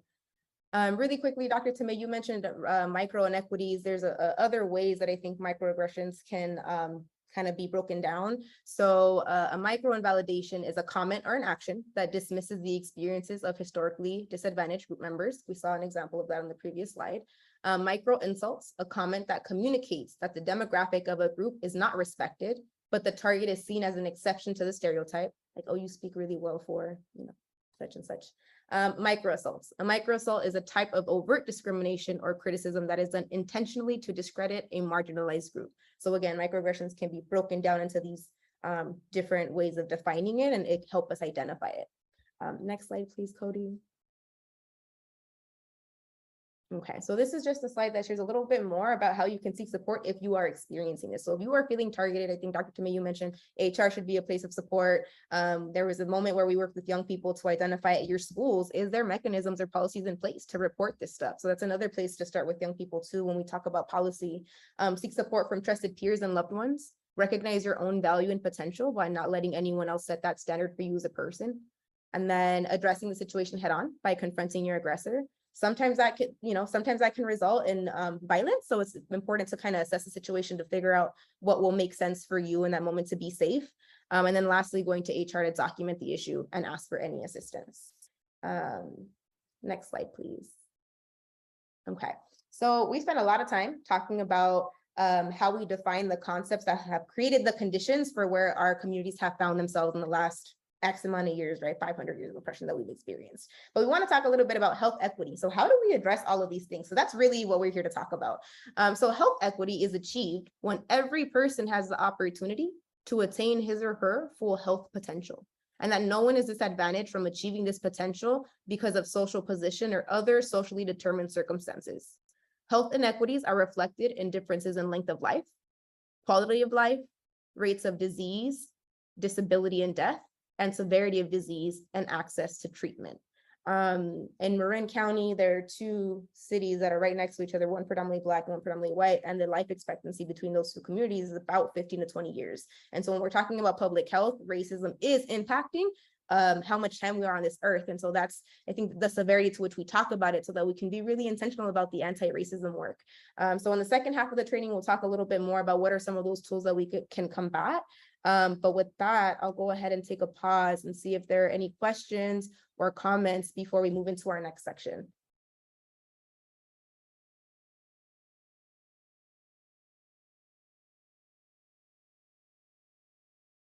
Really quickly, Dr. Tomei, you mentioned micro inequities. There's other ways that I think microaggressions can kind of be broken down. So a micro invalidation is a comment or an action that dismisses the experiences of historically disadvantaged group members. We saw an example of that on the previous slide. Micro insults, a comment that communicates that the demographic of a group is not respected, but the target is seen as an exception to the stereotype, like, oh, you speak really well for, such and such. Micro assaults. A micro assault is a type of overt discrimination or criticism that is done intentionally to discredit a marginalized group. So again, microaggressions can be broken down into these different ways of defining it, and it help us identify it. Next slide, please, Cody. Okay, so this is just a slide that shares a little bit more about how you can seek support if you are experiencing this. So if you are feeling targeted, I think Dr. Tomei, you mentioned HR should be a place of support. There was a moment where we worked with young people to identify at your schools, is there mechanisms or policies in place to report this stuff? So that's another place to start with young people too when we talk about policy. Seek support from trusted peers and loved ones. Recognize your own value and potential by not letting anyone else set that standard for you as a person. And then addressing the situation head on by confronting your aggressor. Sometimes that can result in violence. So it's important to kind of assess the situation to figure out what will make sense for you in that moment to be safe. And then lastly, going to HR to document the issue and ask for any assistance. Next slide, please. Okay, so we spent a lot of time talking about how we define the concepts that have created the conditions for where our communities have found themselves in the last X amount of years, right? 500 years of oppression that we've experienced. But we want to talk a little bit about health equity. So how do we address all of these things? So that's really what we're here to talk about. So health equity is achieved when every person has the opportunity to attain his or her full health potential, and that no one is disadvantaged from achieving this potential because of social position or other socially determined circumstances. Health inequities are reflected in differences in length of life, quality of life, rates of disease, disability and death, and severity of disease and access to treatment. In Marin County, there are two cities that are right next to each other, one predominantly Black and one predominantly white, and the life expectancy between those two communities is about 15 to 20 years. And so when we're talking about public health, racism is impacting how much time we are on this earth. And so that's, I think, the severity to which we talk about it so that we can be really intentional about the anti-racism work. So in the second half of the training, we'll talk a little bit more about what are some of those tools that we can combat. But with that, I'll go ahead and take a pause and see if there are any questions or comments before we move into our next section.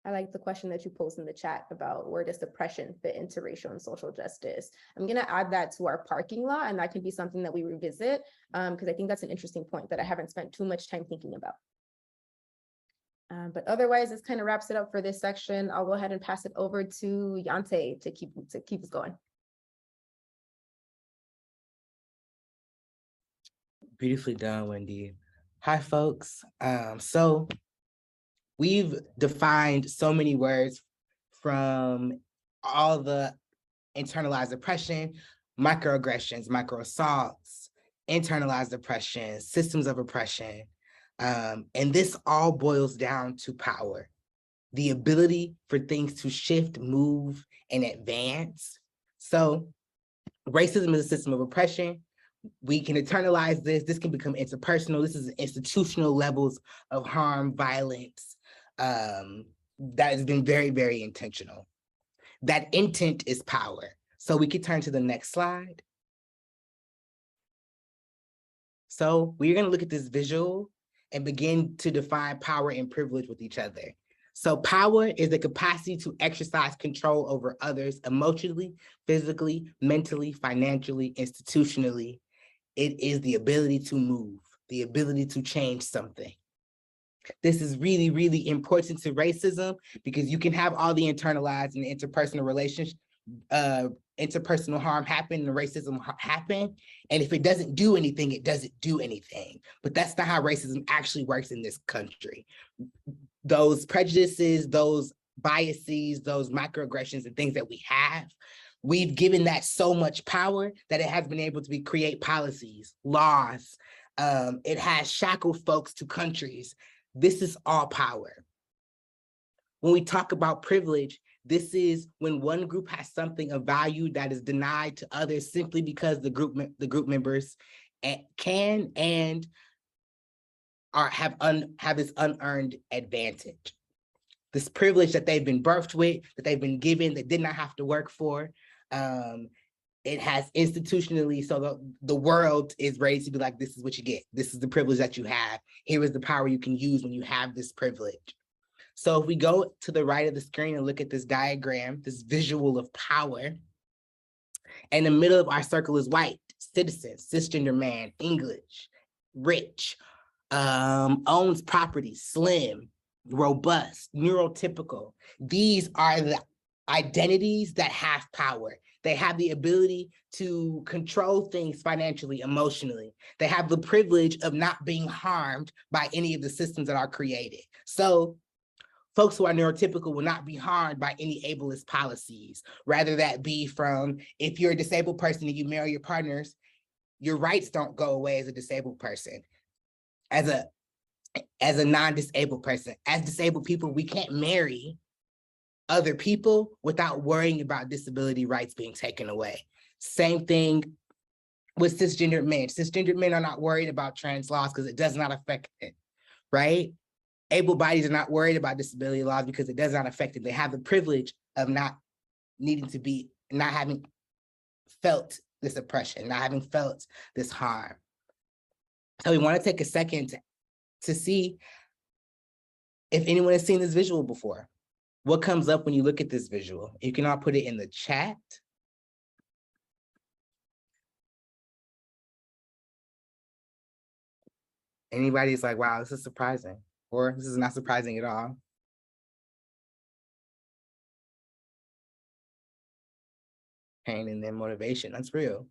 I like the question that you posed in the chat about where does oppression fit into racial and social justice. I'm going to add that to our parking lot, and that can be something that we revisit because I think that's an interesting point that I haven't spent too much time thinking about. But otherwise, this kind of wraps it up for this section. I'll go ahead and pass it over to Yante to keep us going. Beautifully done, Wendy. Hi, folks. So we've defined so many words from all the internalized oppression, microaggressions, microassaults, internalized oppression, systems of oppression. And this all boils down to power, the ability for things to shift, move, and advance. So racism is a system of oppression. We can internalize this. This can become interpersonal. This is institutional levels of harm, violence that has been very, very intentional. That intent is power. So we could turn to the next slide. So we're going to look at this visual and begin to define power and privilege with each other. So power is the capacity to exercise control over others emotionally, physically, mentally, financially, institutionally. It is the ability to move, the ability to change something. This is really, really important to racism because you can have all the internalized and interpersonal interpersonal harm happen and racism happen. And if it doesn't do anything, it doesn't do anything. But that's not how racism actually works in this country. Those prejudices, those biases, those microaggressions and things that we have, we've given that so much power that it has been able to create policies, laws. It has shackled folks to countries. This is all power. When we talk about privilege, this is when one group has something of value that is denied to others simply because the group members can and have this unearned advantage. This privilege that they've been birthed with, that they've been given, that did not have to work for. It has institutionally, so the world is ready to be like, this is what you get. This is the privilege that you have. Here is the power you can use when you have this privilege. So if we go to the right of the screen and look at this diagram, this visual of power, in the middle of our circle is white, citizen, cisgender man, English, rich, owns property, slim, robust, neurotypical. These are the identities that have power. They have the ability to control things financially, emotionally. They have the privilege of not being harmed by any of the systems that are created. So folks who are neurotypical will not be harmed by any ableist policies. Rather that be from, if you're a disabled person and you marry your partners, your rights don't go away as a disabled person. As a non-disabled person, as disabled people, we can't marry other people without worrying about disability rights being taken away. Same thing with cisgendered men. Cisgendered men are not worried about trans laws because it does not affect it, right? Able bodies are not worried about disability laws because it does not affect it. They have the privilege of not having felt this oppression, not having felt this harm. So we want to take a second to see if anyone has seen this visual before. What comes up when you look at this visual? You can all put it in the chat. Anybody's like, wow, this is surprising, or this is not surprising at all. Pain and then motivation, that's real.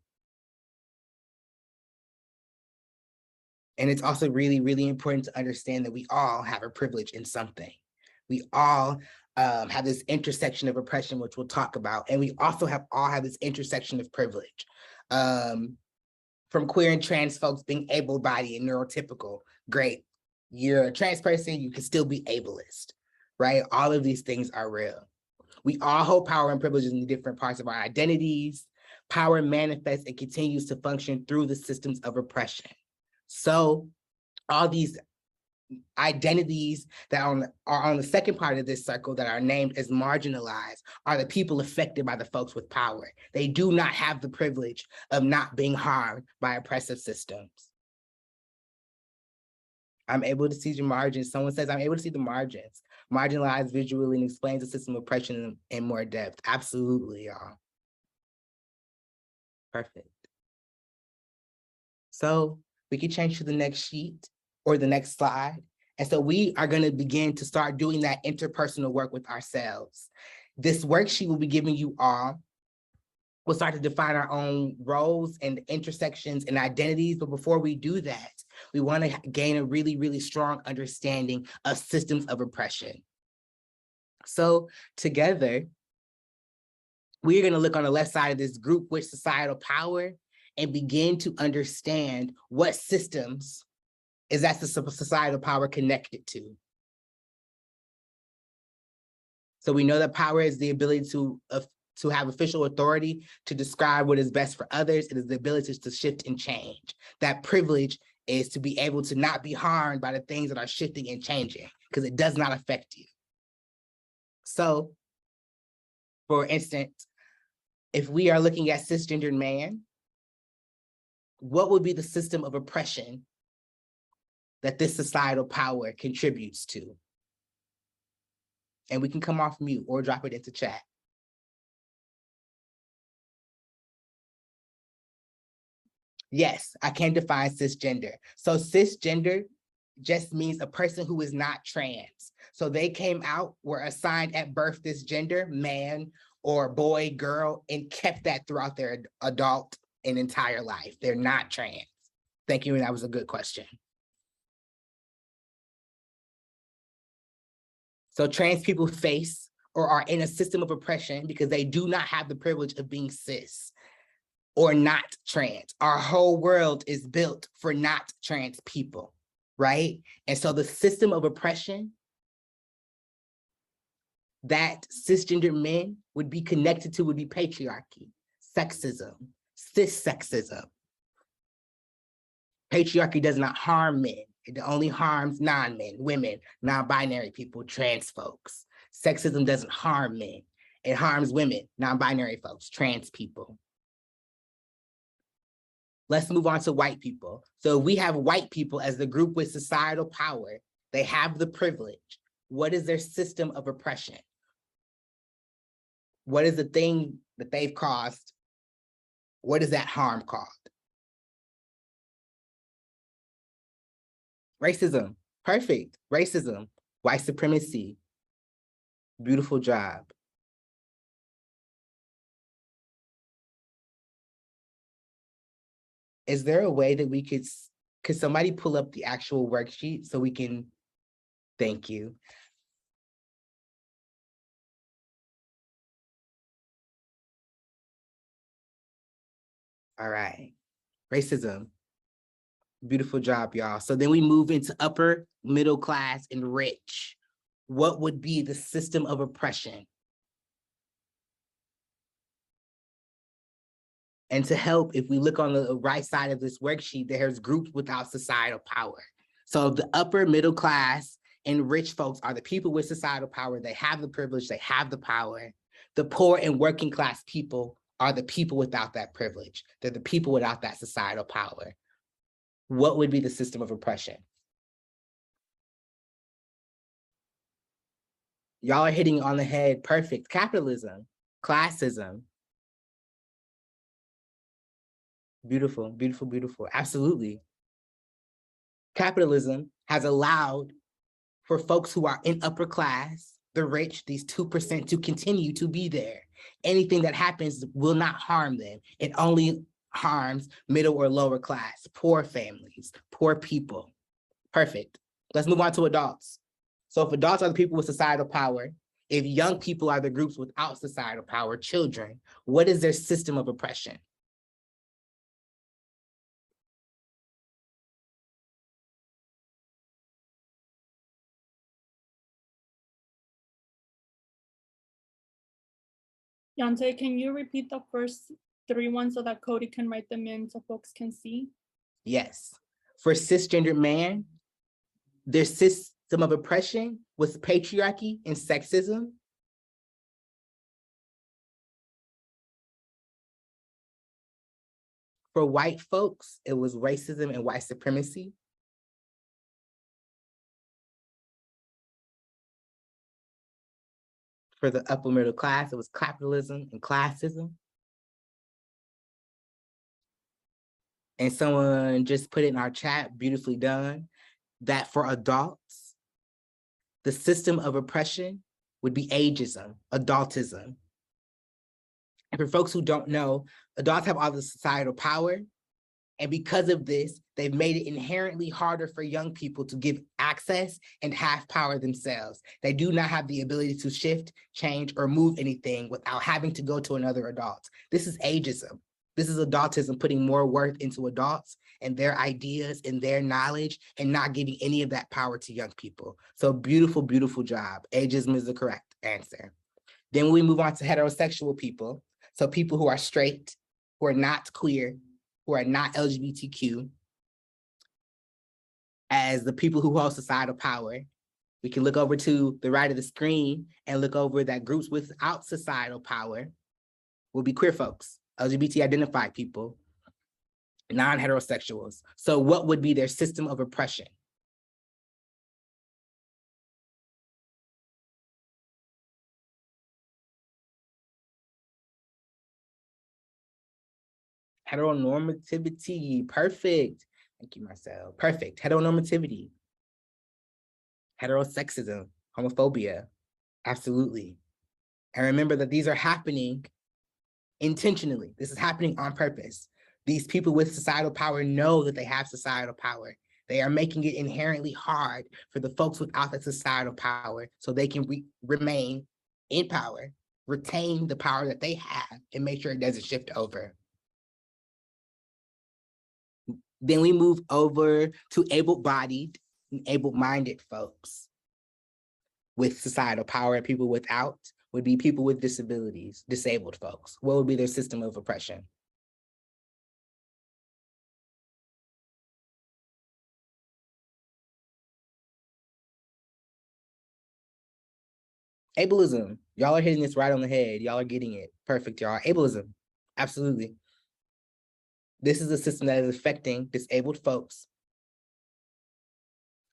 And it's also really, really important to understand that we all have a privilege in something. We all have this intersection of oppression, which we'll talk about. And we also all have this intersection of privilege. From queer and trans folks being able-bodied and neurotypical, great. You're a trans person, you can still be ableist, right? All of these things are real. We all hold power and privileges in the different parts of our identities. Power manifests and continues to function through the systems of oppression. So all these identities that are on the second part of this circle that are named as marginalized are the people affected by the folks with power. They do not have the privilege of not being harmed by oppressive systems. I'm able to see your margins. Someone says, I'm able to see the margins. Marginalized visually and explains the system of oppression in more depth. Absolutely, y'all. Perfect. So we can change to the next sheet or the next slide. And so we are going to begin to start doing that interpersonal work with ourselves. This worksheet will be giving you all. We'll start to define our own roles and intersections and identities. But before we do that, we want to gain a really, really strong understanding of systems of oppression. So together, we are going to look on the left side of this group with societal power and begin to understand what systems is that the societal power connected to. So we know that power is the ability to have official authority to describe what is best for others. It is the ability to shift and change. That privilege is to be able to not be harmed by the things that are shifting and changing because it does not affect you. So, for instance, if we are looking at cisgendered man, what would be the system of oppression that this societal power contributes to? And we can come off mute or drop it into chat. Yes, I can define cisgender. So cisgender just means a person who is not trans. So they came out, were assigned at birth this gender, man or boy, girl, and kept that throughout their adult and entire life. They're not trans. Thank you, and that was a good question. So trans people face or are in a system of oppression because they do not have the privilege of being cis or not trans. Our whole world is built for not trans people, right? And so the system of oppression that cisgender men would be connected to would be patriarchy, sexism, cis sexism. Patriarchy does not harm men. It only harms non-men, women, non-binary people, trans folks. Sexism doesn't harm men. It harms women, non-binary folks, trans people. Let's move on to white people. So we have white people as the group with societal power. They have the privilege. What is their system of oppression? What is the thing that they've caused? What is that harm called? Racism, perfect. Racism, white supremacy, beautiful job. Is there a way that we could somebody pull up the actual worksheet so we can, thank you. All right, racism. Beautiful job, y'all. So then we move into upper, middle class, and rich. What would be the system of oppression? And to help, if we look on the right side of this worksheet, there's groups without societal power. So the upper, middle class, and rich folks are the people with societal power. They have the privilege, they have the power. The poor and working class people are the people without that privilege. They're the people without that societal power. What would be the system of oppression? Y'all are hitting on the head. Perfect. Capitalism, classism. Beautiful, beautiful, beautiful. Absolutely. Capitalism has allowed for folks who are in upper class, the rich, these 2%, to continue to be there. Anything that happens will not harm them. It only harms middle or lower class, poor families, poor people. Perfect. Let's move on to adults. So if adults are the people with societal power, if young people are the groups without societal power, children, what is their system of oppression? Yante, can you repeat the first 3 ones so that Cody can write them in so folks can see? Yes. For cisgendered man, their system of oppression was patriarchy and sexism. For white folks, it was racism and white supremacy. For the upper middle class, it was capitalism and classism. And someone just put it in our chat, beautifully done, that for adults, the system of oppression would be ageism, adultism. And for folks who don't know, adults have all the societal power. And because of this, they've made it inherently harder for young people to give access and have power themselves. They do not have the ability to shift, change, or move anything without having to go to another adult. This is ageism. This is adultism, putting more worth into adults and their ideas and their knowledge and not giving any of that power to young people. So beautiful, beautiful job. Ageism is the correct answer. Then we move on to heterosexual people. So people who are straight, who are not queer, who are not LGBTQ, as the people who hold societal power. We can look over to the right of the screen and look over that groups without societal power will be queer folks, LGBT identified people, non-heterosexuals. So what would be their system of oppression? Heteronormativity, perfect. Thank you, Marcel. Perfect, heteronormativity. Heterosexism, homophobia, absolutely. And remember that these are happening intentionally. This is happening on purpose. These people with societal power know that they have societal power. They are making it inherently hard for the folks without that societal power so they can remain in power, retain the power that they have, and make sure it doesn't shift over. Then we move over to able-bodied and able-minded folks with societal power, and people without would be people with disabilities, disabled folks. What would be their system of oppression? Ableism. Y'all are hitting this right on the head. Y'all are getting it. Perfect, y'all. Ableism. Absolutely. This is a system that is affecting disabled folks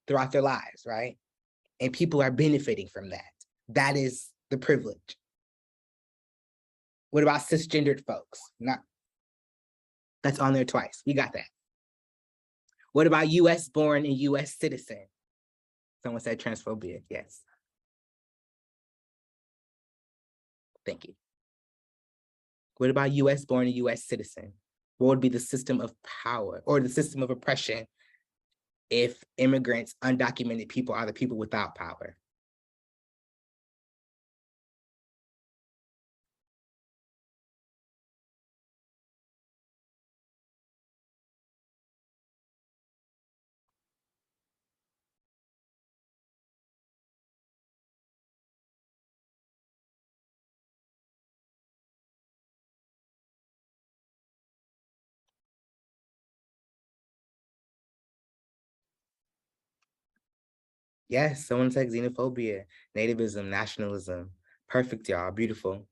throughout their lives, right? And people are benefiting from that. That is the privilege. What about cisgendered folks? That's on there twice. We got that. What about US born and US citizen? Someone said transphobia. Yes. Thank you. What about US born and US citizen? What would be the system of power or the system of oppression if immigrants, undocumented people are the people without power? Yes, someone said xenophobia, nativism, nationalism. Perfect, y'all, beautiful.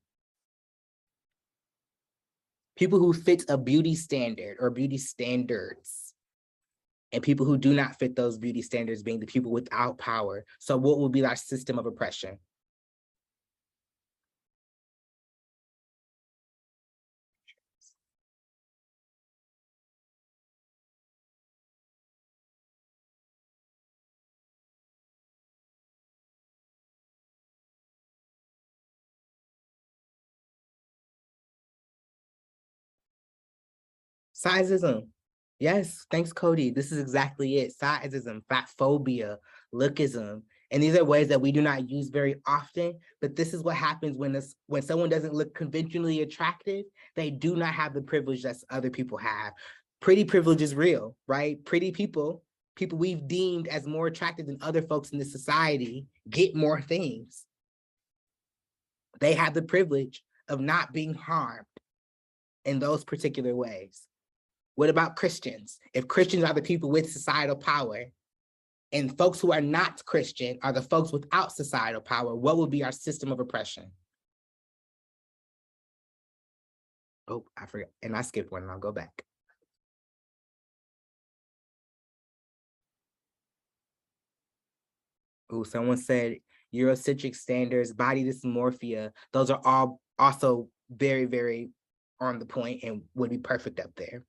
People who fit a beauty standard or beauty standards, and people who do not fit those beauty standards being the people without power. So what will be our system of oppression? Sizeism. Yes, thanks, Cody. This is exactly it. Sizeism, fat phobia, lookism. And these are ways that we do not use very often, but this is what happens when someone doesn't look conventionally attractive, they do not have the privilege that other people have. Pretty privilege is real, right? Pretty people we've deemed as more attractive than other folks in this society, get more things. They have the privilege of not being harmed in those particular ways. What about Christians? If Christians are the people with societal power and folks who are not Christian are the folks without societal power, what would be our system of oppression? Oh, I forgot, and I skipped one and I'll go back. Oh, someone said Eurocentric standards, body dysmorphia. Those are all also very, very on the point and would be perfect up there.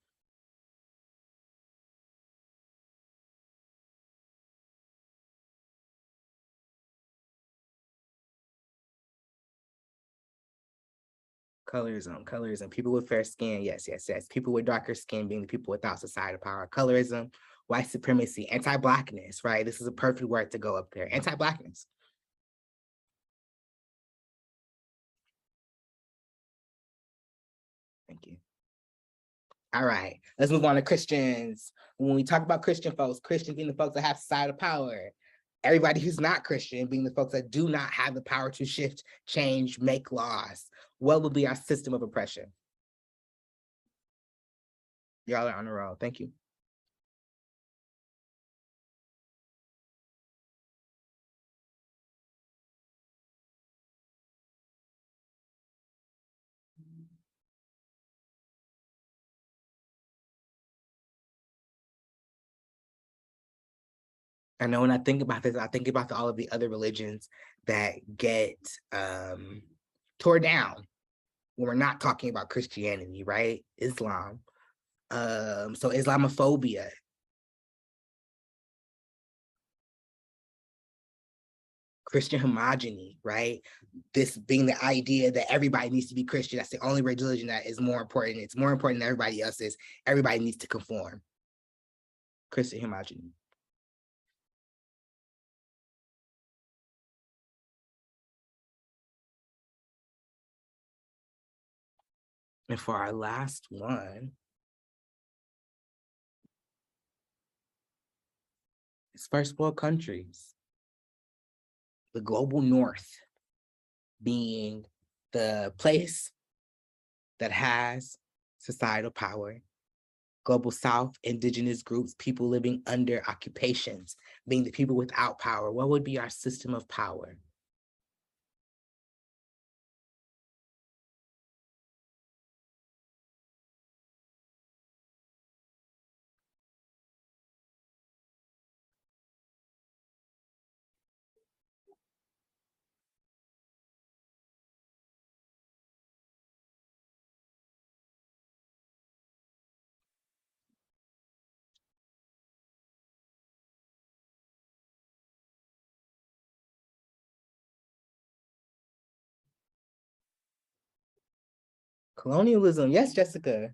Colorism, people with fair skin, yes. People with darker skin being the people without societal power. Colorism, white supremacy, anti-Blackness, right? This is a perfect word to go up there, anti-Blackness. Thank you. All right, let's move on to Christians. When we talk about Christian folks, Christians being the folks that have societal power, everybody who's not Christian being the folks that do not have the power to shift, change, make laws. What will be our system of oppression? Y'all are on a roll. Thank you. I know when I think about this, I think about all of the other religions that get tore down when we're not talking about Christianity, right? Islam. So Islamophobia. Christian homogeny, right? This being the idea that everybody needs to be Christian. That's the only religion that is more important. It's more important than everybody else's. Everybody needs to conform. Christian homogeny. And for our last one, it's first world countries. The global north being the place that has societal power. Global south, indigenous groups, people living under occupations, being the people without power. What would be our system of power? Colonialism, yes, Jessica.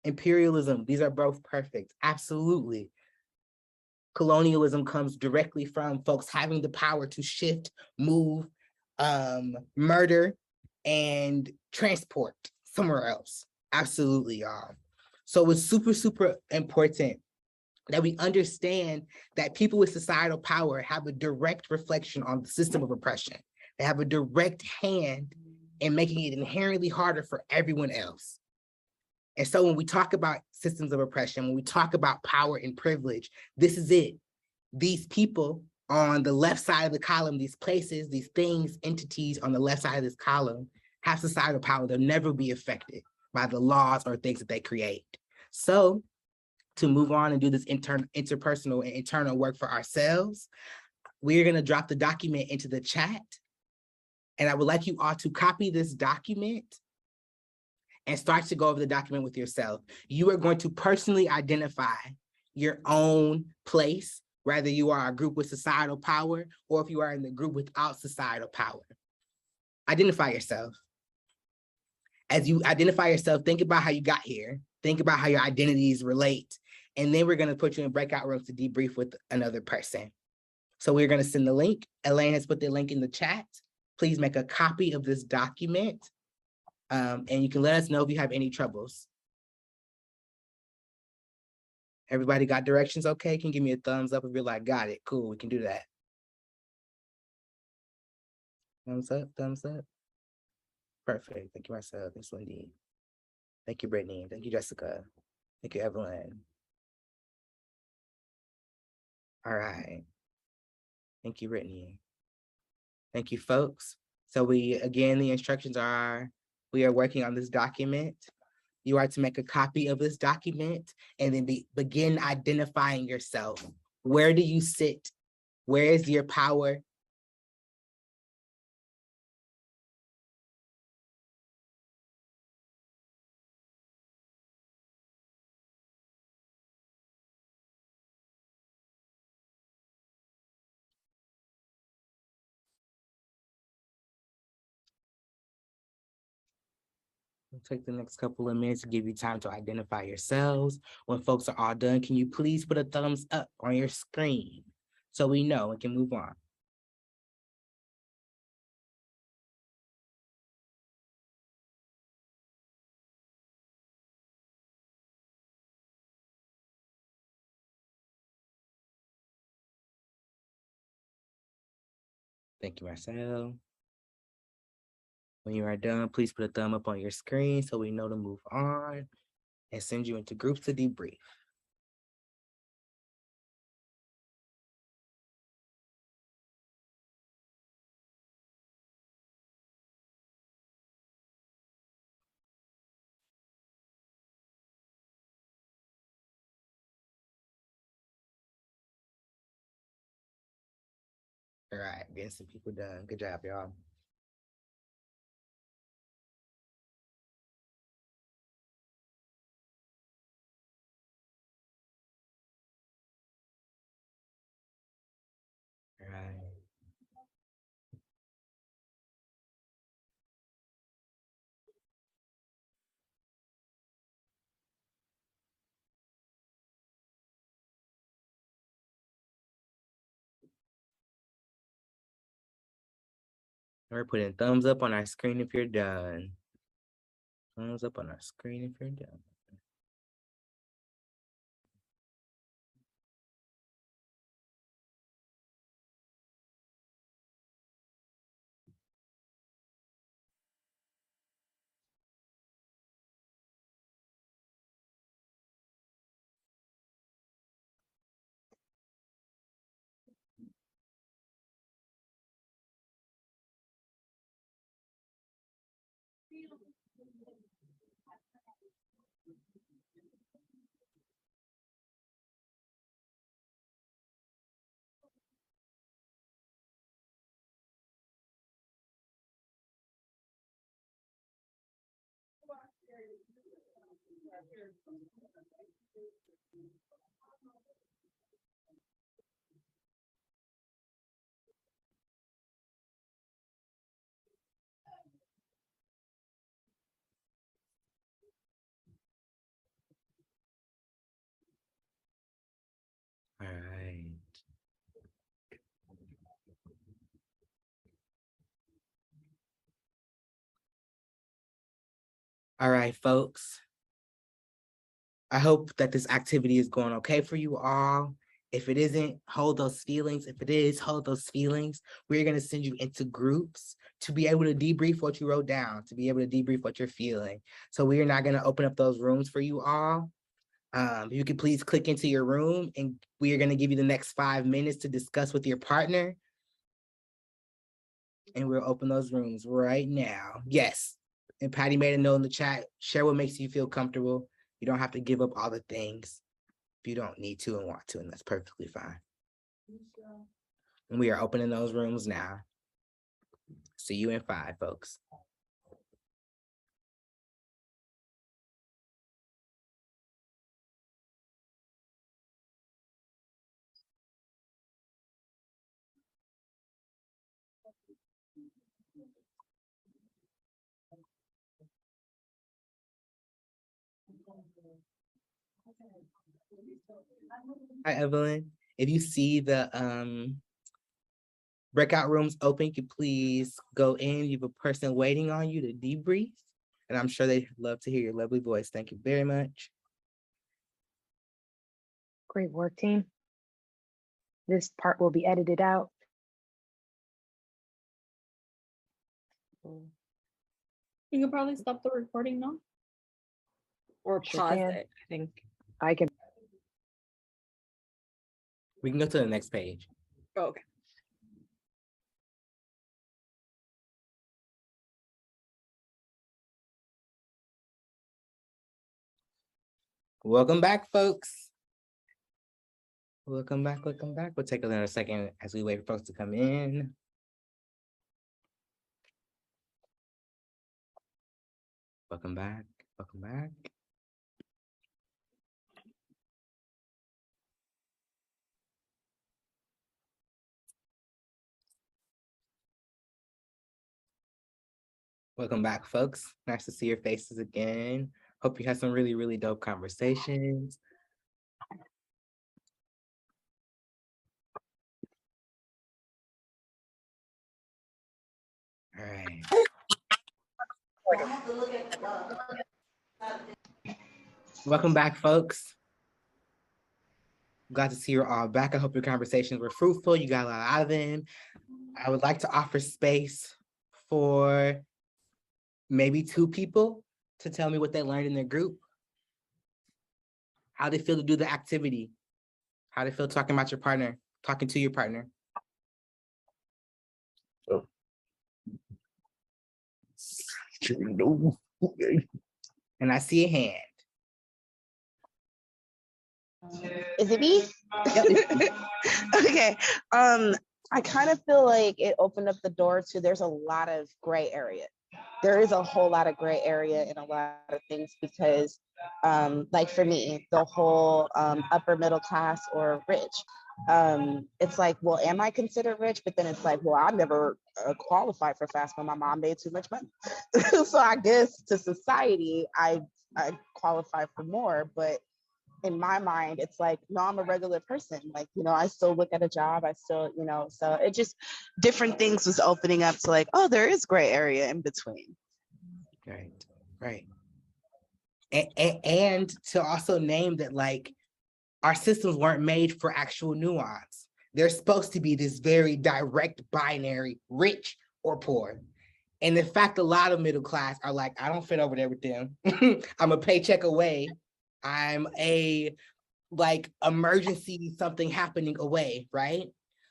Imperialism, these are both perfect, absolutely. Colonialism comes directly from folks having the power to shift, move, murder, and transport somewhere else. Absolutely, y'all. So it's super, super important that we understand that people with societal power have a direct reflection on the system of oppression. They have a direct hand in making it inherently harder for everyone else. And so when we talk about systems of oppression, when we talk about power and privilege, this is it. These people on the left side of the column, these places, these things, entities on the left side of this column have societal power. They'll never be affected by the laws or things that they create. So to move on and do this interpersonal and internal work for ourselves, we're gonna drop the document into the chat. And I would like you all to copy this document and start to go over the document with yourself. You are going to personally identify your own place, whether you are a group with societal power or if you are in the group without societal power. Identify yourself. As you identify yourself, think about how you got here. Think about how your identities relate. And then we're going to put you in breakout rooms to debrief with another person. So we're going to send the link. Elaine has put the link in the chat. Please make a copy of this document. And you can let us know if you have any troubles. Everybody got directions okay? Can you give me a thumbs up if you're like, got it, cool, we can do that. Thumbs up, thumbs up. Perfect, thank you, Marcel, thanks, Wendy. Thank you, Brittany, thank you, Jessica. Thank you, Evelyn. All right, thank you, Brittany. Thank you, folks. So again, the instructions are, we are working on this document. You are to make a copy of this document and then begin identifying yourself. Where do you sit? Where is your power? We'll take the next couple of minutes to give you time to identify yourselves. When folks are all done, can you please put a thumbs up on your screen so we know and can move on? Thank you, Marcel. When you are done, please put a thumb up on your screen so we know to move on and send you into groups to debrief. All right, getting some people done. Good job, y'all. All right. We're putting thumbs up on our screen if you're done. Thumbs up on our screen if you're done. All right. All right, folks. I hope that this activity is going okay for you all. If it isn't, hold those feelings. If it is, hold those feelings. We're going to send you into groups to be able to debrief what you wrote down, to be able to debrief what you're feeling. So we are not going to open up those rooms for you all. You can please click into your room, and we are going to give you the next 5 minutes to discuss with your partner. And we'll open those rooms right now. Yes. And Patty made a note in the chat. Share what makes you feel comfortable. You don't have to give up all the things if you don't need to and want to, and that's perfectly fine. And we are opening those rooms now. See you in 5, folks. Hi, Evelyn. If you see the breakout rooms open, you can please go in. You have a person waiting on you to debrief. And I'm sure they'd love to hear your lovely voice. Thank you very much. Great work, team. This part will be edited out. You can probably stop the recording now. Or Sure pause can. it, I think. I can. We can go to the next page. Okay. Welcome back, folks. Welcome back, welcome back. We'll take another second as we wait for folks to come in. Welcome back, welcome back. Welcome back, folks. Nice to see your faces again. Hope you had some really, really dope conversations. All right. Welcome back, folks. Glad to see you're all back. I hope your conversations were fruitful. You got a lot out of them. I would like to offer space for maybe 2 people to tell me what they learned in their group, how they feel to do the activity, how they feel talking about your partner, talking to your partner. Oh. And I see a hand. Is it me? Okay. I kind of feel like it opened up the door to there's a lot of gray area. There is a whole lot of gray area in a lot of things because like for me, the whole upper middle class or rich, it's like, well, am I considered rich? But then it's like, well, I never qualified for FAFSA. My mom made too much money. So I guess to society, I qualify for more, but in my mind, it's like, no, I'm a regular person. Like, you know, I still look at a job. I still, you know, so it just different things was opening up to like, oh, there is gray area in between. Right, right. And to also name that, like, our systems weren't made for actual nuance. They're supposed to be this very direct binary, rich or poor. And in fact, a lot of middle class are like, I don't fit over there with them. I'm a paycheck away. I'm a like emergency something happening away, right?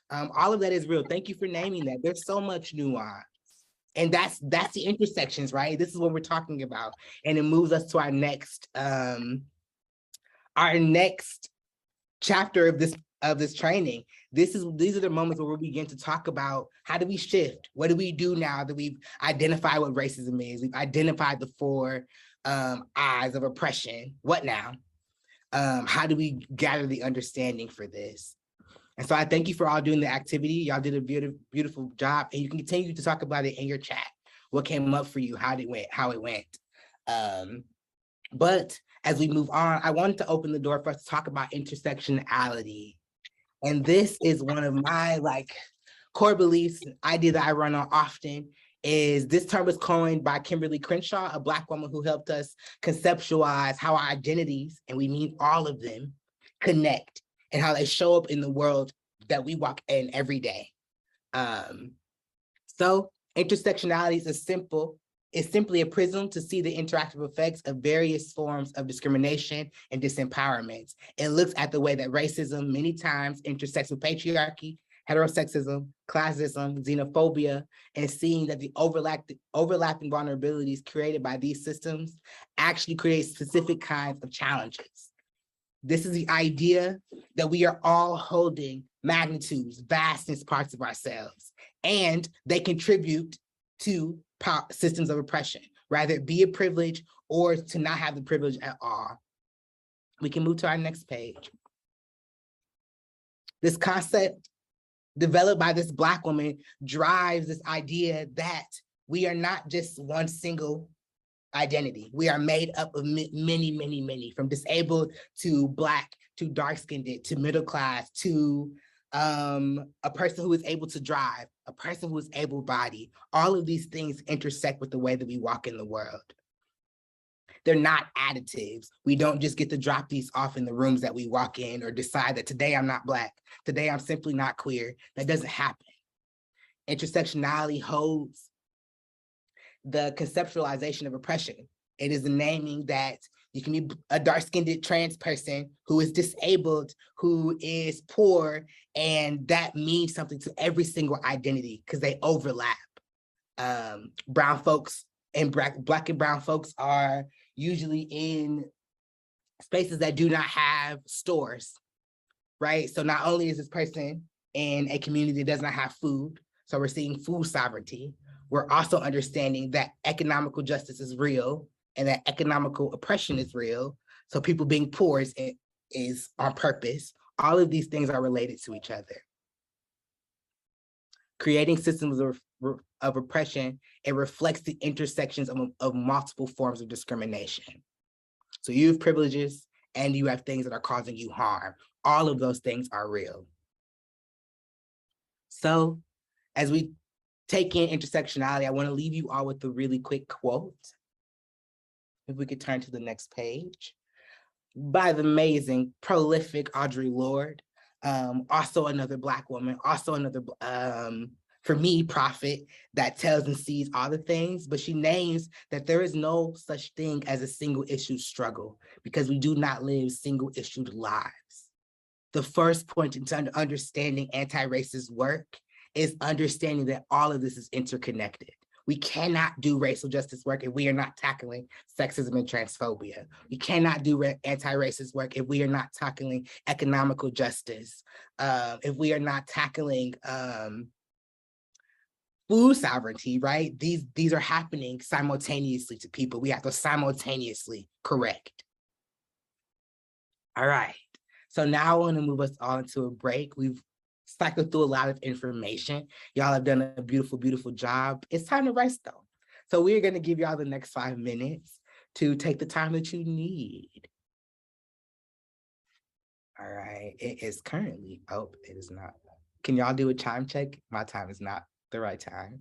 All of that is real. Thank you for naming that. There's so much nuance. And that's the intersections, right? This is what we're talking about. And it moves us to our next chapter of this training. These are the moments where we begin to talk about how do we shift? What do we do now that we've identified what racism is? We've identified the 4 eyes of oppression. What now? How do we gather the understanding for this? And so I thank you for all doing the activity. Y'all did a beautiful job, and you can continue to talk about it in your chat. What came up for you, how it went. But as we move on, I wanted to open the door for us to talk about intersectionality. And this is one of my like core beliefs, idea that I run on often, is this term was coined by Kimberly Crenshaw, a Black woman who helped us conceptualize how our identities, and we mean all of them, connect and how they show up in the world that we walk in every day. So intersectionality is simply a prism to see the interactive effects of various forms of discrimination and disempowerment. It looks at the way that racism many times intersects with patriarchy, heterosexism, classism, xenophobia, and seeing that the overlapping vulnerabilities created by these systems actually create specific kinds of challenges. This is the idea that we are all holding magnitudes, vastness parts of ourselves, and they contribute to systems of oppression, rather it be a privilege or to not have the privilege at all. We can move to our next page. This concept developed by this Black woman drives this idea that we are not just one single identity. We are made up of many, from disabled to Black, to dark-skinned, to middle class, to a person who is able to drive, a person who is able-bodied. All of these things intersect with the way that we walk in the world. They're not additives. We don't just get to drop these off in the rooms that we walk in or decide that today I'm not Black, today I'm simply not queer. That doesn't happen. Intersectionality holds the conceptualization of oppression. It is the naming that you can be a dark-skinned trans person who is disabled, who is poor, and that means something to every single identity because they overlap. Brown folks and Black and brown folks are usually in spaces that do not have stores, right? So not only is this person in a community that does not have food, so we're seeing food sovereignty, we're also understanding that economical justice is real and that economical oppression is real. So people being poor is on purpose. All of these things are related to each other. Creating systems of oppression, it reflects the intersections of multiple forms of discrimination. So you have privileges and you have things that are causing you harm. All of those things are real. So as we take in intersectionality, I want to leave you all with a really quick quote. If we could turn to the next page, by the amazing, prolific Audre Lorde, also another Black woman, also another, for me, prophet that tells and sees all the things, but she names that there is no such thing as a single issue struggle because we do not live single issued lives. The first point into understanding anti-racist work is understanding that all of this is interconnected. We cannot do racial justice work if we are not tackling sexism and transphobia. We cannot do anti-racist work if we are not tackling economical justice, if we are not tackling food sovereignty, right? These are happening simultaneously to people. We have to simultaneously correct. All right, so now I want to move us all into a break. We've cycled through a lot of information. Y'all have done a beautiful, beautiful job. It's time to rest though. So we're gonna give y'all the next 5 minutes to take the time that you need. All right, it is currently, oh, it is not. Can y'all do a time check? My time is not the right time.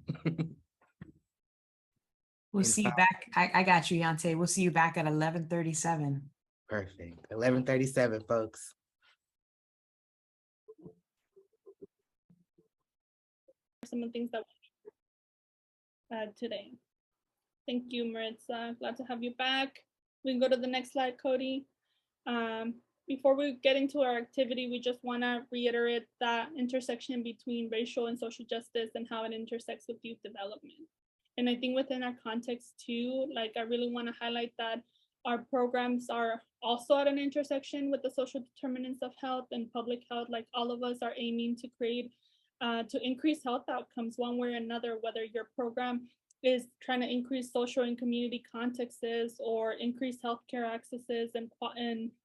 We'll In see you five- back. I got you, Yante. We'll see you back at 11:37. Perfect, 11:37, folks. Some of the things that today. Thank you, Maritza. Glad to have you back. We can go to the next slide, Cody. Before we get into our activity, we just want to reiterate that intersection between racial and social justice and how it intersects with youth development. And I think within our context too, like I really want to highlight that our programs are also at an intersection with the social determinants of health and public health. Like all of us are aiming to create, to increase health outcomes one way or another, whether your program is trying to increase social and community contexts or increase healthcare accesses and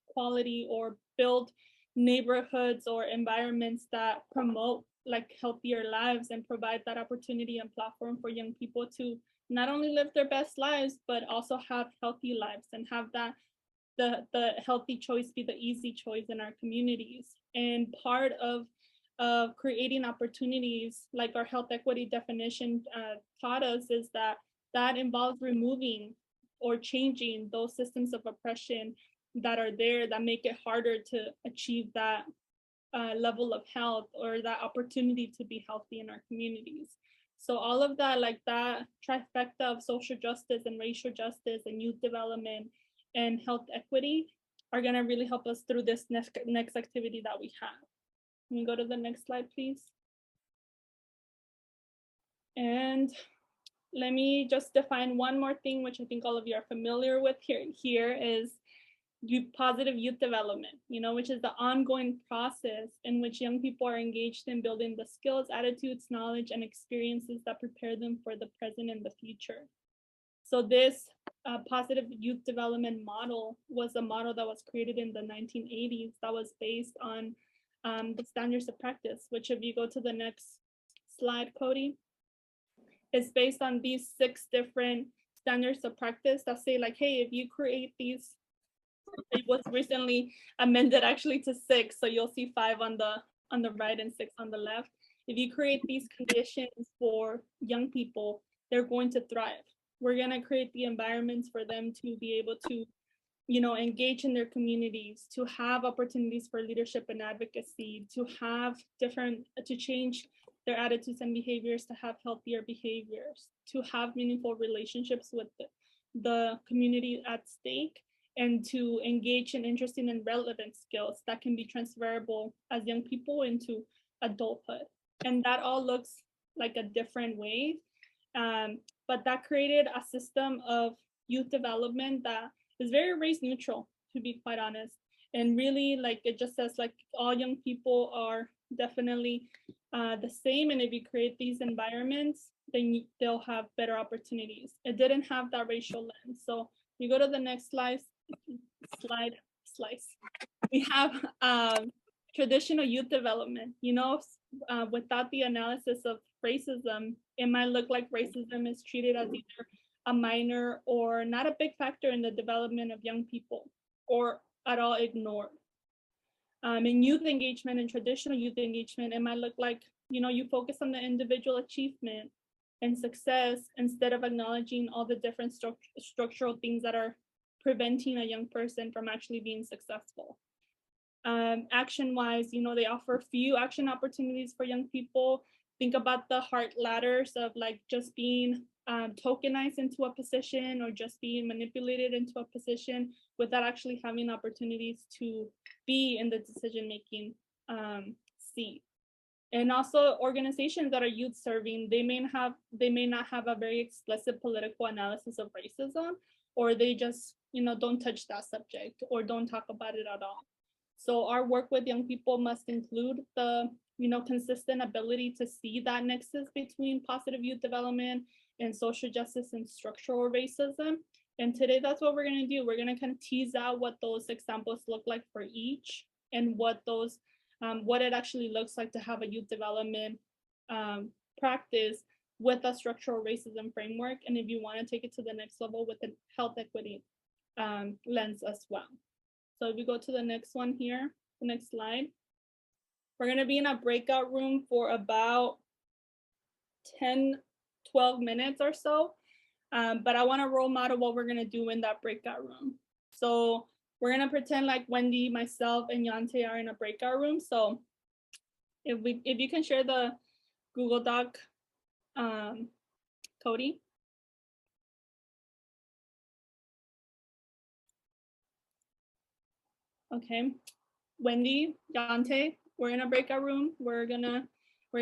quality, or build neighborhoods or environments that promote like healthier lives and provide that opportunity and platform for young people to not only live their best lives, but also have healthy lives and have that the healthy choice be the easy choice in our communities. And part of creating opportunities, like our health equity definition taught us, is that involves removing or changing those systems of oppression that are there that make it harder to achieve that level of health or that opportunity to be healthy in our communities. So all of that, like that trifecta of social justice and racial justice and youth development and health equity are gonna really help us through this next activity that we have. Can we go to the next slide, please? And let me just define one more thing, which I think all of you are familiar with here is positive youth development, which is the ongoing process in which young people are engaged in building the skills, attitudes, knowledge, and experiences that prepare them for the present and the future. So this positive youth development model was a model that was created in the 1980s that was based on the standards of practice, which if you go to the next slide, Cody, is based on these 6 different standards of practice that say like, hey, if you create these, it was recently amended actually to 6. So you'll see 5 on the right and 6 on the left. If you create these conditions for young people, they're going to thrive. We're gonna create the environments for them to be able to, engage in their communities, to have opportunities for leadership and advocacy, to change their attitudes and behaviors, to have healthier behaviors, to have meaningful relationships with the community at stake, and to engage in interesting and relevant skills that can be transferable as young people into adulthood. And that all looks like a different way. But that created a system of youth development that is very race neutral, to be quite honest. And really, like, it just says like all young people are definitely the same. And if you create these environments, then they'll have better opportunities. It didn't have that racial lens. So you go to the next slide. We have traditional youth development. Without the analysis of racism, it might look like racism is treated as either a minor or not a big factor in the development of young people, or at all ignored. In youth engagement and traditional youth engagement, it might look like, you focus on the individual achievement and success instead of acknowledging all the different structural things that are preventing a young person from actually being successful. Action-wise, they offer few action opportunities for young people. Think about the heart ladders of like just being tokenized into a position or just being manipulated into a position without actually having opportunities to be in the decision-making seat. And also organizations that are youth serving, they may not have a very explicit political analysis of racism, or they just, don't touch that subject or don't talk about it at all. So our work with young people must include the, consistent ability to see that nexus between positive youth development and social justice and structural racism. And today that's what we're gonna do. We're gonna kind of tease out what those examples look like for each, and what it actually looks like to have a youth development practice with a structural racism framework. And if you want to take it to the next level with the health equity lens as well. So if we go to the next one here, the next slide. We're gonna be in a breakout room for about 10, 12 minutes or so. But I wanna role model what we're gonna do in that breakout room. So we're gonna pretend like Wendy, myself, and Yante are in a breakout room. So if you can share the Google Doc, Cody. Okay, Wendy, Yante, we're in a breakout room. We're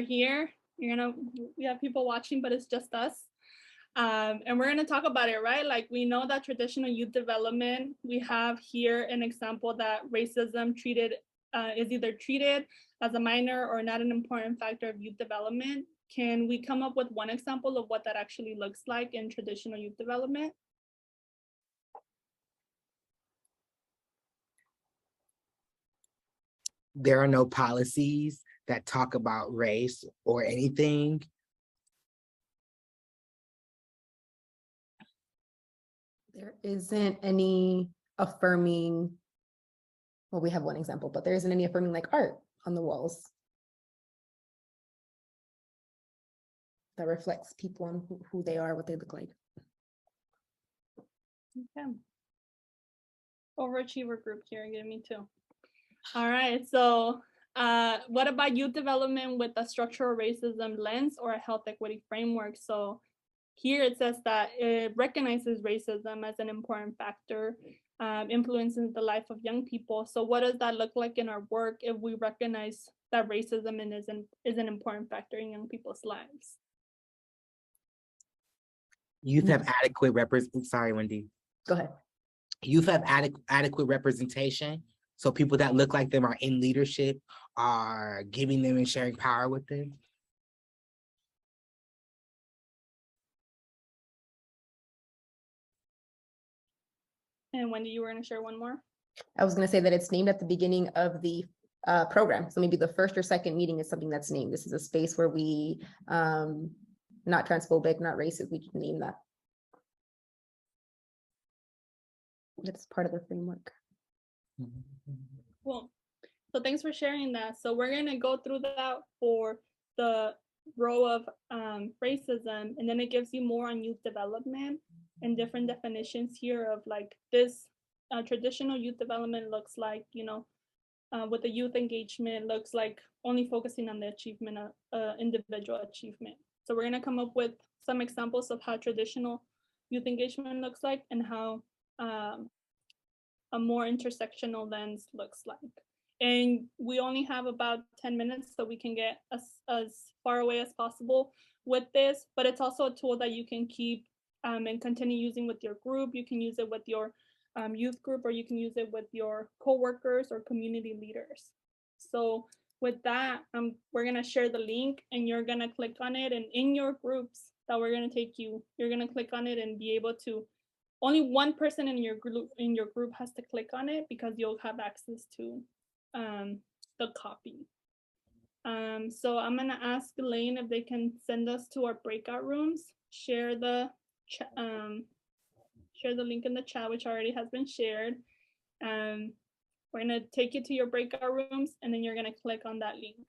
here. We have people watching, but it's just us. And we're gonna talk about it, right? Like we know that traditional youth development, we have here an example that racism is either treated as a minor or not an important factor of youth development. Can we come up with one example of what that actually looks like in traditional youth development? There are no policies that talk about race or anything. There isn't any affirming, well, we have one example, but there isn't any affirming like art on the walls that reflects people and who they are, what they look like. Okay. Overachiever group here, give me two. All right, so what about youth development with a structural racism lens or a health equity framework? So here it says that it recognizes racism as an important factor, influences the life of young people. So what does that look like in our work if we recognize that racism is an important factor in young people's lives? Youth have adequate sorry, Wendy. Go ahead. Youth have adequate representation. So people that look like them are in leadership, are giving them and sharing power with them. And Wendy, you were going to share one more? I was going to say that it's named at the beginning of the program. So maybe the first or second meeting is something that's named. This is a space where we, not transphobic, not racist, we can name that. That's part of the framework. Cool. So thanks for sharing that. So we're going to go through that for the row of racism, and then it gives you more on youth development and different definitions here of like this traditional youth development looks like, with the youth engagement looks like only focusing on the achievement of individual achievement. So we're going to come up with some examples of how traditional youth engagement looks like and how a more intersectional lens looks like. And we only have about 10 minutes, so we can get as far away as possible with this, but it's also a tool that you can keep and continue using with your group. You can use it with your youth group, or you can use it with your coworkers or community leaders. So with that, we're gonna share the link and you're gonna click on it, and in your groups that we're gonna take you, you're gonna click on it and be able to, only one person in your group has to click on it because you'll have access to the copy. So I'm gonna ask Elaine if they can send us to our breakout rooms, share the link in the chat, which already has been shared. We're gonna take you to your breakout rooms and then you're gonna click on that link.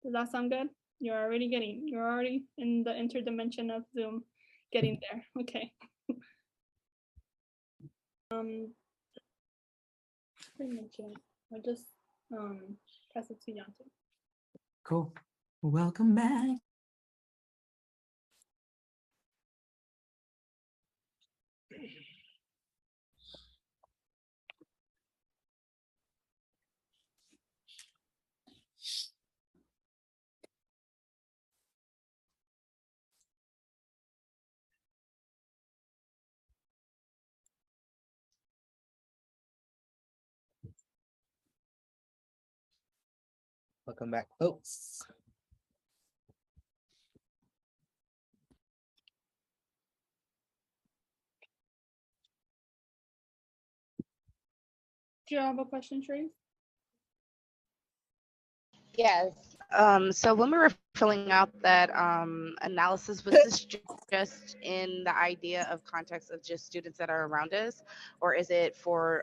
Does that sound good? You're already in the interdimension of Zoom, getting there, okay. Pretty much it. I'll just pass it to Yante. Cool. Welcome back. Welcome back, folks. Do you have a question, Trace? Yes. So when we were filling out that analysis, was this just in the idea of context of just students that are around us, or is it for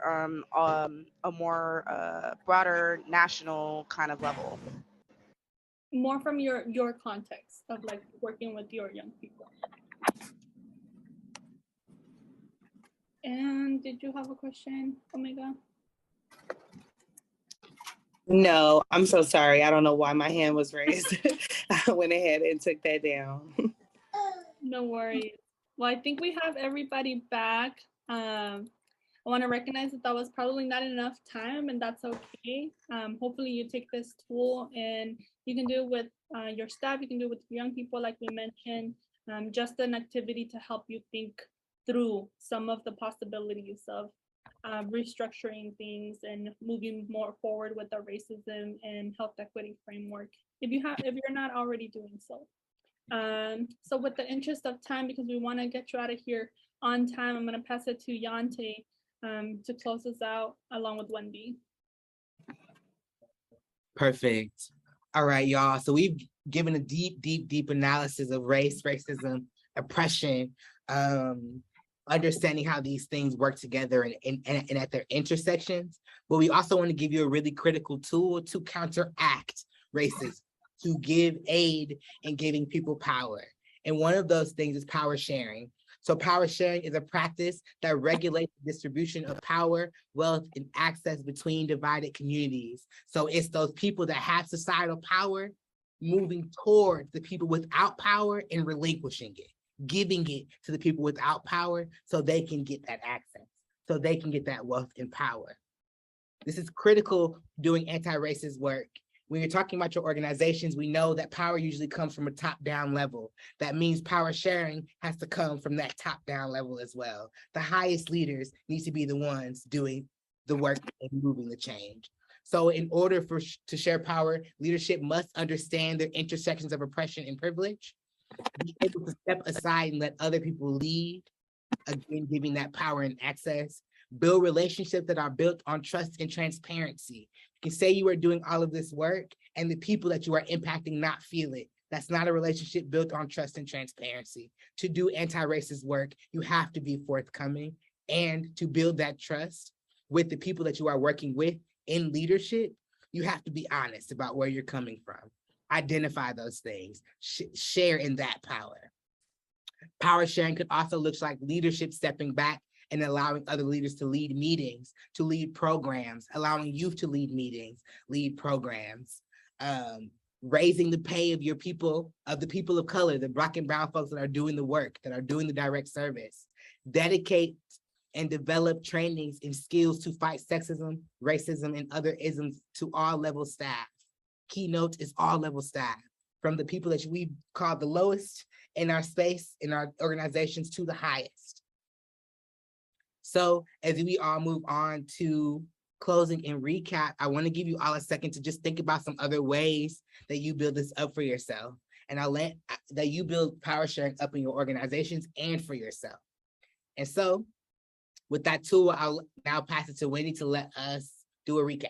a more broader national kind of level? More from your context of like working with your young people. And did you have a question, Omega? No, I'm so sorry. I don't know why my hand was raised. I went ahead and took that down. No worries. Well, I think we have everybody back. I want to recognize that that was probably not enough time, and that's okay. Hopefully you take this tool and you can do it with your staff, you can do it with young people like we mentioned, just an activity to help you think through some of the possibilities of restructuring things and moving more forward with the racism and health equity framework, if you're not already doing so. So with the interest of time, because we want to get you out of here on time, I'm going to pass it to Yante to close us out along with Wendy. Perfect. All right, y'all. So we've given a deep analysis of race, racism, oppression, understanding how these things work together and at their intersections. But we also want to give you a really critical tool to counteract racism, to give aid in giving people power. And one of those things is power sharing. So power sharing is a practice that regulates the distribution of power, wealth, and access between divided communities. So it's those people that have societal power moving towards the people without power and relinquishing it, giving it to the people without power so they can get that access, so they can get that wealth and power. This is critical doing anti-racist work. When you're talking about your organizations, we know that power usually comes from a top-down level. That means power sharing has to come from that top-down level as well. The highest leaders need to be the ones doing the work and moving the change. So in order to share power, leadership must understand the intersections of oppression and privilege, be able to step aside and let other people lead, again, giving that power and access, build relationships that are built on trust and transparency. You can say you are doing all of this work and the people that you are impacting not feel it. That's not a relationship built on trust and transparency. To do anti-racist work, you have to be forthcoming, and to build that trust with the people that you are working with in leadership, you have to be honest about where you're coming from. Identify those things, share in that power. Power sharing could also look like leadership stepping back and allowing other leaders to lead meetings, to lead programs, allowing youth to lead meetings, lead programs, raising the pay of your people, of the people of color, the Black and brown folks that are doing the work, that are doing the direct service. Dedicate and develop trainings and skills to fight sexism, racism, and other isms to all level staff. Keynote is all level staff, from the people that we call the lowest in our space, in our organizations, to the highest. So as we all move on to closing and recap, I want to give you all a second to just think about some other ways that you build this up for yourself. And I'll let that you build power sharing up in your organizations and for yourself. And so with that tool, I'll now pass it to Wendy to let us do a recap.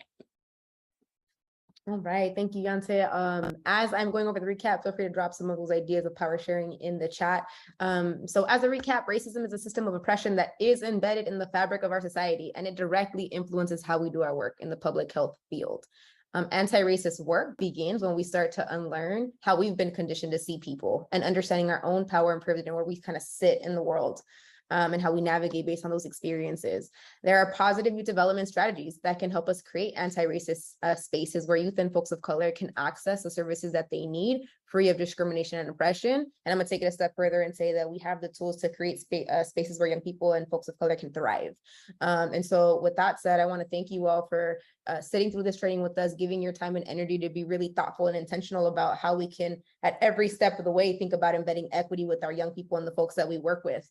All right, thank you, Yante. As I'm going over the recap, feel free to drop some of those ideas of power sharing in the chat. So as a recap, racism is a system of oppression that is embedded in the fabric of our society, and it directly influences how we do our work in the public health field. Anti-racist work begins when we start to unlearn how we've been conditioned to see people and understanding our own power and privilege and where we kind of sit in the world. And how we navigate based on those experiences. There are positive youth development strategies that can help us create anti-racist spaces where youth and folks of color can access the services that they need, free of discrimination and oppression. And I'm gonna take it a step further and say that we have the tools to create spaces where young people and folks of color can thrive. And so with that said, I wanna thank you all for sitting through this training with us, giving your time and energy to be really thoughtful and intentional about how we can, at every step of the way, think about embedding equity with our young people and the folks that we work with.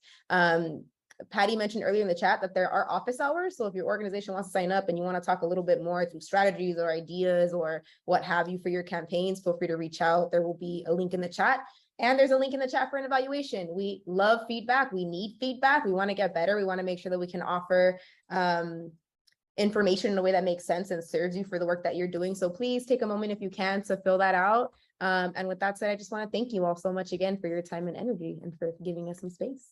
Patty mentioned earlier in the chat that there are office hours. So if your organization wants to sign up and you want to talk a little bit more through strategies or ideas or what have you for your campaigns, feel free to reach out. There will be a link in the chat. And there's a link in the chat for an evaluation. We love feedback. We need feedback. We want to get better. We want to make sure that we can offer information in a way that makes sense and serves you for the work that you're doing. So please take a moment if you can to fill that out. And with that said, I just want to thank you all so much again for your time and energy and for giving us some space.